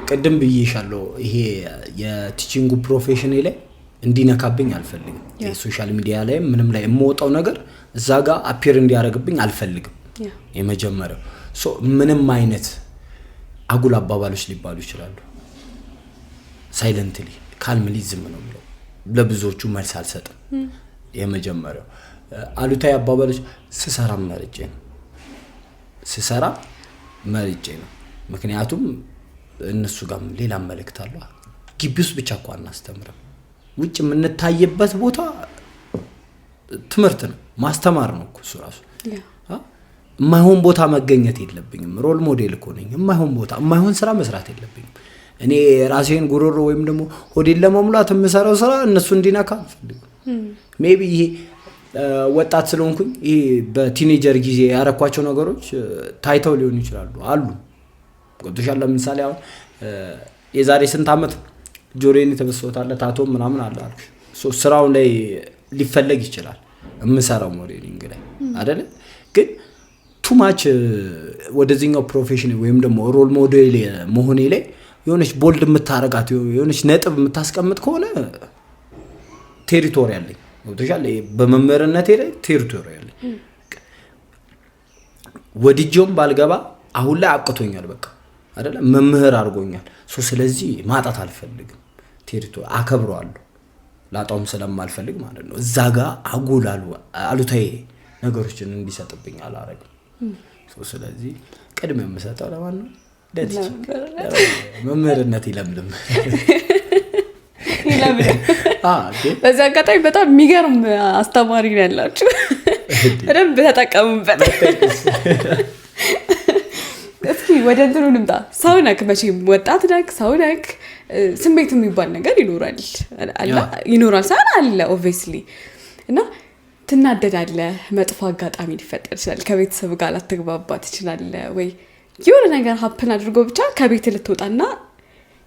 ቅድም ብዬሻለሁ፣ ይሄ የቲቺንጉ ፕሮፌሽን ላይ እንዲነካብኝ አልፈልግም። የሶሻል ሚዲያ ላይ ምንም ላይ የምወጣው ነገር እዛ ጋር አፒር እንዲያደርግብኝ አልፈልግም። የመጀመሪያው ምንም አይነት አጉል አባባሎች ሊባሉ ይችላሉ። ሳይለንትሊ ካልምሊ ዝም ነው የሚለው፣ ለብዙዎቹ መልስ አልሰጥም። የመጀመሪያው አሉታዊ አባባሎች ስሰራ መርጬ ነው። ምክንያቱም እነሱ ጋር ሌላ መልእክት አለ። ግቢ ውስጥ ብቻ እኮ አናስተምርም። ውጭ የምንታይበት ቦታ ትምህርት ነው፣ ማስተማር ነው እኮ እሱ ራሱ። የማይሆን ቦታ መገኘት የለብኝም። ሮል ሞዴል እኮ ነኝ። የማይሆን ስራ መስራት የለብኝም። እኔ ራሴን ጉሮሮ ወይም ደግሞ ሆዴን ለመሙላት የምሰራው ስራ እነሱ እንዲነካ አልፈልግም። ሜቢ ይሄ ወጣት ስለሆንኩኝ ይሄ በቲኔጀር ጊዜ ያረኳቸው ነገሮች ታይተው ሊሆኑ ይችላሉ አሉ። ቁጥሻል ለምሳሌ አሁን የዛሬ ስንት ዓመት ጆሮዬን ተበስቶታል ታቶ ምናምን አለ አልኩሽ። ስራው ላይ ሊፈለግ ይችላል የምሰራው ሞዴሊንግ ላይ አይደለ? ግን ቱማች ወደዚህኛው ፕሮፌሽን ወይም ደግሞ ሮል ሞዴል መሆኔ ላይ የሆነች ቦልድ የምታረጋት የሆነች ነጥብ የምታስቀምጥ ከሆነ ቴሪቶሪ አለኝ። ወጥቷል በመምህርነቴ ላይ ቴሪቶሪ አለኝ። ወዲጆም ባልገባ አሁን ላይ አቅቶኛል በቃ አይደለ? መምህር አድርጎኛል። ስለዚህ ማጣት አልፈልግም። ቴሪቶሪ አከብረዋለሁ፣ ላጣውም ስለማልፈልግ ማለት ነው። እዛ ጋር አሉታዊ ነገሮችን እንዲሰጥብኝ አላረግም። ስለዚህ ቅድም የምሰጠው ለማን ነው? መምህርነት ይለምልም። በዚህ አጋጣሚ በጣም የሚገርም አስተማሪ ነው ያላችሁ። በደንብ ተጠቀሙበት። እስኪ ወደ እንትኑ ልምጣ። ሰው ነክ መቼም ወጣት ነክ ሰው ነክ ስሜት የሚባል ነገር ይኖራል ሳይሆን አለ ኦብቪየስሊ። እና ትናደዳለህ፣ መጥፎ አጋጣሚ ሊፈጠር ይችላል፣ ከቤተሰብ ጋር ላትግባባ ትችላለህ፣ ወይ የሆነ ነገር ሀፕን አድርጎ ብቻ ከቤት ልትወጣና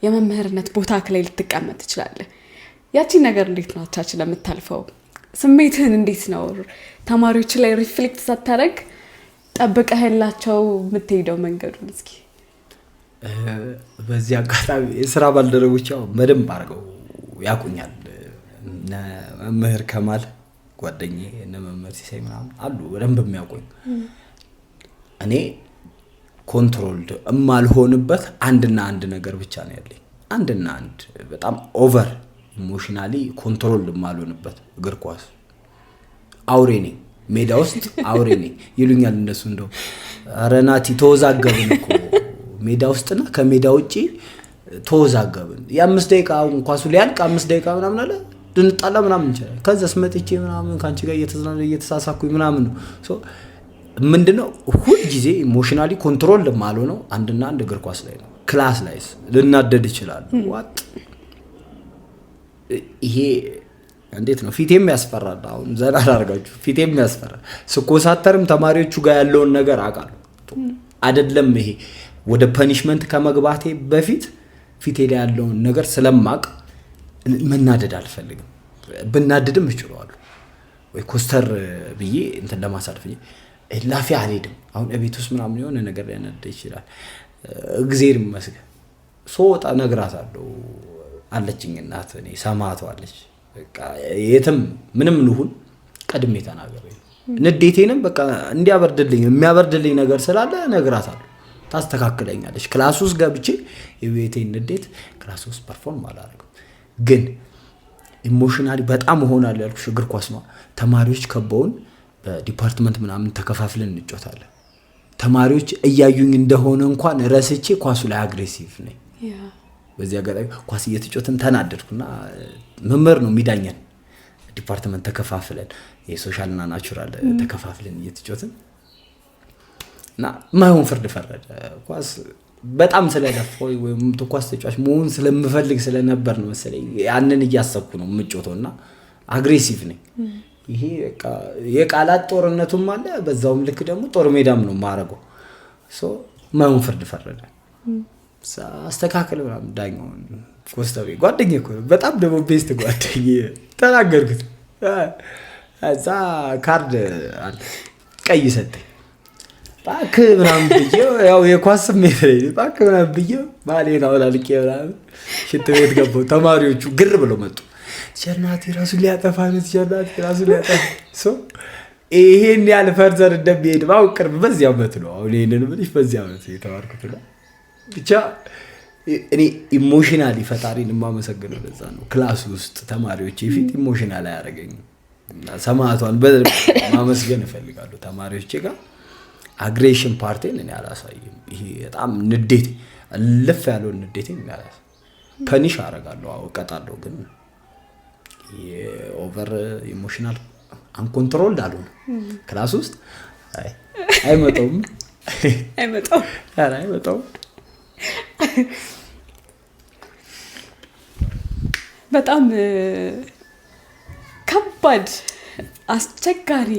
የመምህርነት ቦታ ላይ ልትቀመጥ ትችላለህ። ያቺን ነገር እንዴት ነው አቻችለህ የምታልፈው? ስሜትህን እንዴት ነው ተማሪዎች ላይ ሪፍሌክት ሳታደርግ ጠብቀህላቸው የምትሄደው መንገዱን? እስኪ በዚህ አጋጣሚ የስራ ባልደረቦች በደንብ አድርገው ያቁኛል። መምህር ከማል ጓደኛዬ እነ መምህር ሲሳይ ምናምን አሉ በደንብ የሚያውቁኝ። እኔ ኮንትሮልድ የማልሆንበት አንድና አንድ ነገር ብቻ ነው ያለኝ። አንድና አንድ በጣም ኦቨር ኢሞሽናሊ ኮንትሮልድ የማልሆንበት እግር ኳስ አውሬ ነኝ። ሜዳ ውስጥ አውሬ ነኝ ይሉኛል እነሱ። እንደው ኧረ ናቲ ተወዛገብን እኮ ሜዳ ውስጥና ከሜዳ ውጪ ተወዛገብን። የ5 ደቂቃ ኳሱ ሊያልቅ 5 ደቂቃ ምናምን አለ ድንጣላ ምናምን እንችላለን። ከዛስ መጥቼ ምናምን ካንቺ ጋር እየተሳሳኩኝ ምናምን ነው። ምንድነው ሁሉ ጊዜ ኢሞሽናሊ ኮንትሮል ለማልሆነው አንድና አንድ እግር ኳስ ላይ ነው። ክላስ ላይስ ልናደድ ይችላል። ዋት ይሄ እንዴት ነው? ፊቴም ያስፈራል። አሁን ዘና አላርጋችሁ ፊቴም ያስፈራል። ስኮሳተርም ተማሪዎቹ ጋር ያለውን ነገር አውቃለሁ አይደለም። ይሄ ወደ ፐኒሽመንት ከመግባቴ በፊት ፊቴ ላይ ያለውን ነገር ስለማቅ መናደድ አልፈልግም። ብናደድም እችላለሁ ወይ ኮስተር ብዬ እንትን ለማሳለፍ ላፊ አልሄድም። አሁን እቤት ውስጥ ምናምን የሆነ ነገር ሊያነድ ይችላል። እግዚአብሔር ይመስገን ሶጣ ነግራታለሁ አለችኝ እናት። እኔ ሰማቷ አለች በቃ የትም ምንም ልሁን ቀድሜ ተናገረኝ። ንዴቴንም በቃ እንዲያበርድልኝ የሚያበርድልኝ ነገር ስላለ ነግራታለሁ። ታስተካክለኛለች። ክላስ ውስጥ ገብቼ የቤቴን ንዴት ክላስ ውስጥ ፐርፎርም አላደርግም። ግን ኢሞሽናሊ በጣም ሆናል ያልኩሽ እግር ኳስ ነው ተማሪዎች ከበውን በዲፓርትመንት ምናምን ተከፋፍለን እንጫወታለን ተማሪዎች እያዩኝ እንደሆነ እንኳን ረስቼ ኳሱ ላይ አግሬሲቭ ነኝ በዚህ አጋጣሚ ኳስ እየተጫወትን ተናደድኩና መምህር ነው የሚዳኘን ዲፓርትመንት ተከፋፍለን የሶሻል እና ናቹራል ተከፋፍለን እየተጫወትን እና ማይሆን ፍርድ ፈረደ ኳስ በጣም ስለለፈው ወይም ኳስ ተጫዋች መሆን ስለምፈልግ ስለነበር ነው መሰለኝ ያንን እያሰብኩ ነው የምጫወተውና አግሬሲቭ ነኝ ይሄ በቃ የቃላት ጦርነቱም አለ በዛውም ልክ ደግሞ ጦር ሜዳም ነው ማረገው ሶ ማይሆን ፍርድ ፈረደ አስተካክለ ምናምን ዳኛው ኮስተቤ ጓደኛዬ እኮ በጣም ደግሞ ቤስት ጓደኛዬ ተናገርኩት እዛ ካርድ አለ ቀይ ሰጠኝ ባክ ምናምን ብዬው ያው የኳስ ስሜት ላይ ባክ ምናምን ብዬው ማሌና ወላልቄ ምናምን ሽንት ቤት ገባሁ ተማሪዎቹ ግር ብለው መጡ ቸርናቲ ራሱ ሊያጠፋ ነው ቸርናቲ ራሱ ሊያጠፋ ሶ ይሄን ያለ ፈርዘር እንደሚሄድ ባው ቅርብ በዚህ አመት ነው አሁን ይሄንን ምንሽ በዚህ አመት የተማርኩት ብቻ እኔ ኢሞሽናሊ ፈጣሪን ማመሰግነው ለዛ ነው ክላስ ውስጥ ተማሪዎች ይፊት ኢሞሽናል ያረጋኝ ሰማዕቷን ማመስገን እፈልጋለሁ ተማሪዎቼ ጋር አግሬሽን ፓርቲን እኔ አላሳይም ይሄ በጣም ንዴት ለፍ ያለው ንዴት ይላል ፐኒሽ አረጋለሁ አውቀጣለሁ ግን የኦቨር ኢሞሽናል አንኮንትሮልድ አሉን ክላስ ውስጥ አይመጣውም በጣም ከባድ አስቸጋሪ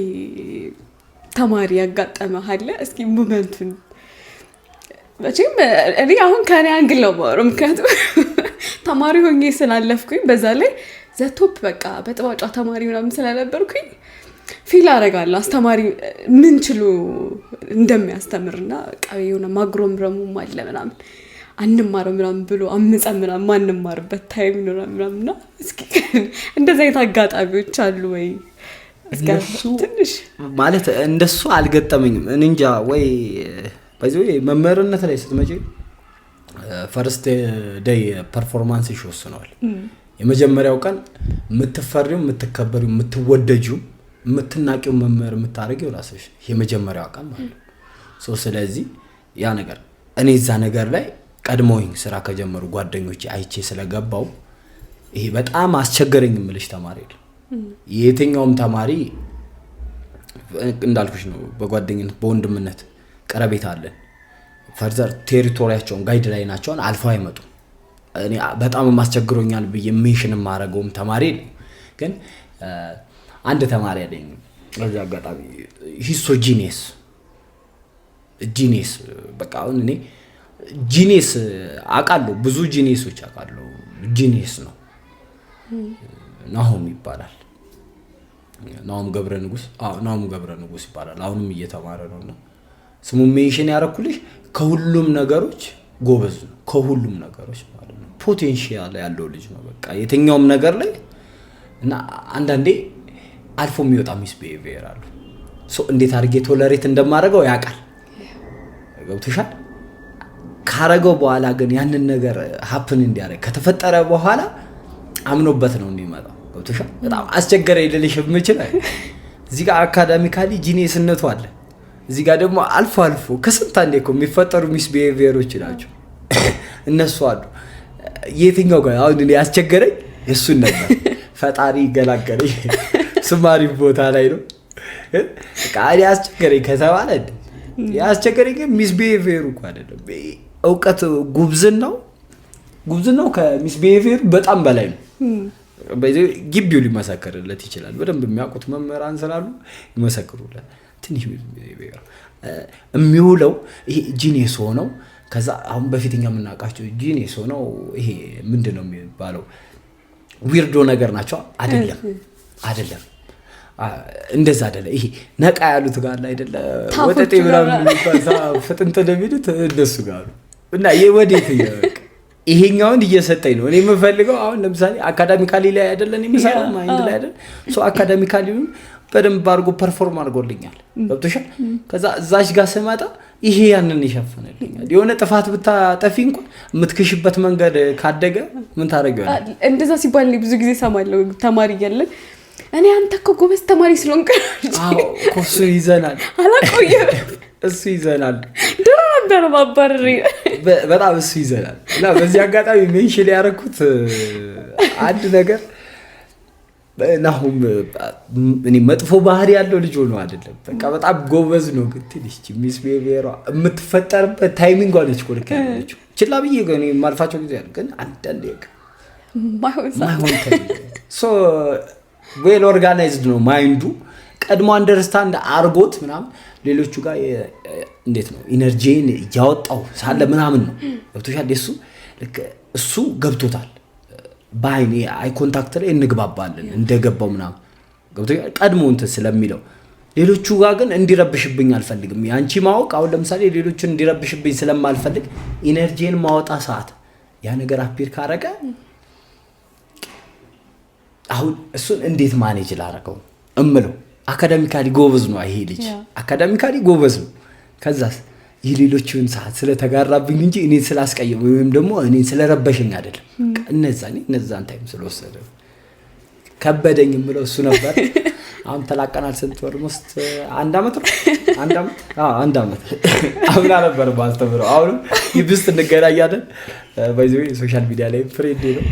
ተማሪ ያጋጠመሃል እስኪ ሞመንቱን መቼም እኔ አሁን ከኔ አንግል ነው ማወራው ምክንያቱም ተማሪ ሆኜ ስላለፍኩኝ በዛ ላይ ዘቶፕ በቃ በጥባጫ ተማሪ ምናምን ስለነበርኩኝ ፊል አረጋለሁ አስተማሪ ምን ችሎ እንደሚያስተምርና በቃ የሆነ ማግሮምረሙም አለ ምናምን አንማረው ምናምን ብሎ አምጻ ምናምን ማንማርበት ታይም ነው ምናምንና እስኪ እንደዛ አጋጣሚዎች አሉ ወይ እስካሁን ትንሽ ማለት እንደሱ አልገጠመኝም እንጃ ወይ ባይዘው መመረነት ላይ ስትመጪ ፈርስት ዴይ ፐርፎርማንስ ይወስነዋል የመጀመሪያው ቀን የምትፈሪው የምትከበሪው የምትወደጂው የምትናቂው መመር የምታረጊው ራስሽ የመጀመሪያው ቀን ማለት ሶ ስለዚህ ያ ነገር እኔ እዛ ነገር ላይ ቀድሞኝ ስራ ከጀመሩ ጓደኞቼ አይቼ ስለገባው ይሄ በጣም አስቸገረኝ ምልሽ ተማሪ የትኛውም ተማሪ እንዳልኩሽ ነው በጓደኝነት በወንድምነት ቀረቤታ አለን ፈርዘር ቴሪቶሪያቸውን ጋይድ ላይ ናቸውን አልፋው አይመጡ እኔ በጣም ማስቸግሮኛል በየ ሜንሽን ማረገውም ተማሪ ግን አንድ ተማሪ አለኝ በዛ አጋጣሚ ሂሶ ጂኒየስ በቃ እኔ ጂኒየስ አቃለሁ ብዙ ጂኒየሶች አቃለሁ ጂኒየስ ነው ናሆም ይባላል ናሆም ገብረ ንጉስ ይባላል አሁንም እየተማረ ነውና ስሙ ሜንሽን ያረኩልሽ ከሁሉም ነገሮች ጎበዝ ነው ከሁሉም ነገሮች ማለት ነው ፖቴንሻል ያለው ልጅ ነው በቃ የትኛውም ነገር ላይ እና አንዳንዴ አልፎ የሚወጣ ሚስቢሄቪየር አሉ ሶ እንዴት አድርጌ ቶለሬት እንደማደርገው ያቃል ገብቶሻል ካረገው በኋላ ግን ያንን ነገር ሃፕን እንዲያረግ ከተፈጠረ በኋላ አምኖበት ነው የሚመጣው ገብቶሻል በጣም አስቸገረ ይልልሽ የምችል እዚህ ጋር አካዳሚካሊ ጂኒየስነቱ አለ እዚህ ጋር ደግሞ አልፎ ከስንት አንዴ እኮ የሚፈጠሩ ሚስቢሄቪየሮች ናቸው እነሱ አሉ የትኛው ጋር አሁን እኔ ያስቸገረኝ እሱን ነበር ፈጣሪ ገላገለኝ ስማሪ ቦታ ላይ ነው ቃል ያስቸገረኝ ከተባለ ያስቸገረኝ ግን ሚስቢሄቪየሩ እኮ አይደለም እውቀት ጉብዝናው ከሚስቢሄቪየር በጣም በላይ ነው በዚህ ግቢው ሊመሰከርለት ይችላል በደንብ የሚያውቁት መምህራን ስላሉ ይመሰክሩለት ትንሽ ሚስቢሄቪየር የሚውለው ይሄ ጂኒየስ ሆነው ከዛ አሁን በፊትኛ የምናውቃቸው ጂኒየስ ሆነው ይሄ ምንድነው የሚባለው ዊርዶ ነገር ናቸው አይደለም እንደዛ አይደለ ይሄ ነቃ ያሉት ጋር ላይ አይደለ ወጠጤ ብራም ፍጥንት ለሚሉት እንደሱ ጋር እና የወዴት ይሄኛውን እየሰጠኝ ነው እኔ የምፈልገው አሁን ለምሳሌ አካዳሚካሊ ላይ አይደለም የሚሰራው ማይንድ ላይ አይደል ሶ አካዳሚካሊ በደንብ አድርጎ ፐርፎርም አድርጎልኛል ገብቶሻል ከዛ እዛሽ ጋር ስመጣ ይሄ ያንን ይሸፍንልኛል። የሆነ ጥፋት ብታጠፊ እንኳን የምትክሽበት መንገድ ካደገ ምን ታደርጊዋለሽ? እንደዛ ሲባል ብዙ ጊዜ ሰማለሁ ተማሪ እያለን እኔ አንተ እኮ ጎበዝ ተማሪ ስለሆንክ እሱ ይዘናል አላቆየም እሱ ይዘናል ድሮ ነበር ማባረር በጣም እሱ ይዘናል። እና በዚህ አጋጣሚ ሜንሽን ያደረኩት አንድ ነገር ናሁም እኔ መጥፎ ባህሪ ያለው ልጅ ሆኖ አይደለም፣ በቃ በጣም ጎበዝ ነው። ግን ትንሽ ሚስ ቤቤሯ የምትፈጠርበት ታይሚንግ አለች እኮ ልክ ያለች ችላ ብዬ ግን ማልፋቸው ጊዜ አለ። ግን አንዳንዴ ማይሆን ሶ ዌል ኦርጋናይዝድ ነው ማይንዱ ቀድሞ አንደርስታንድ አርጎት ምናምን ሌሎቹ ጋር እንዴት ነው ኢነርጂን እያወጣው ሳለ ምናምን ነው ገብቶሻል። እሱ ገብቶታል። ባይኔ አይ ኮንታክት ላይ እንግባባለን እንደገባው ምናምን ገብቶሻል ቀድሞ እንትን ስለሚለው። ሌሎቹ ጋር ግን እንዲረብሽብኝ አልፈልግም። ያንቺ ማወቅ አሁን ለምሳሌ ሌሎችን እንዲረብሽብኝ ስለማልፈልግ ኢነርጂን ማወጣ ሰዓት ያ ነገር አፒር ካረገ አሁን እሱን እንዴት ማኔጅ ላረገው እምለው አካዳሚካሊ ጎበዝ ነው ይሄ ልጅ አካዳሚካሊ ጎበዝ ነው። ከዛስ የሌሎችን ሰዓት ስለተጋራብኝ እንጂ እኔ ስላስቀየም ወይም ደግሞ እኔ ስለረበሽኝ አይደለም። እነዛን ታይም ስለወሰደ ከበደኝ እምለው እሱ ነበር። አሁን ተላቀናል። ስንት ወር ውስጥ አንድ አመት አብላ ነበር ባልተብረው አሁን ይብስት እንገናኛለን። ባይዘው ሶሻል ሚዲያ ላይ ፍሬንድ ነው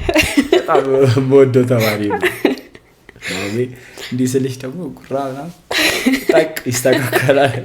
በጣም ወዶ ተማሪ ነው። እንዲህ ስልሽ ደግሞ ጉራና ታቅ ይስተካከላል።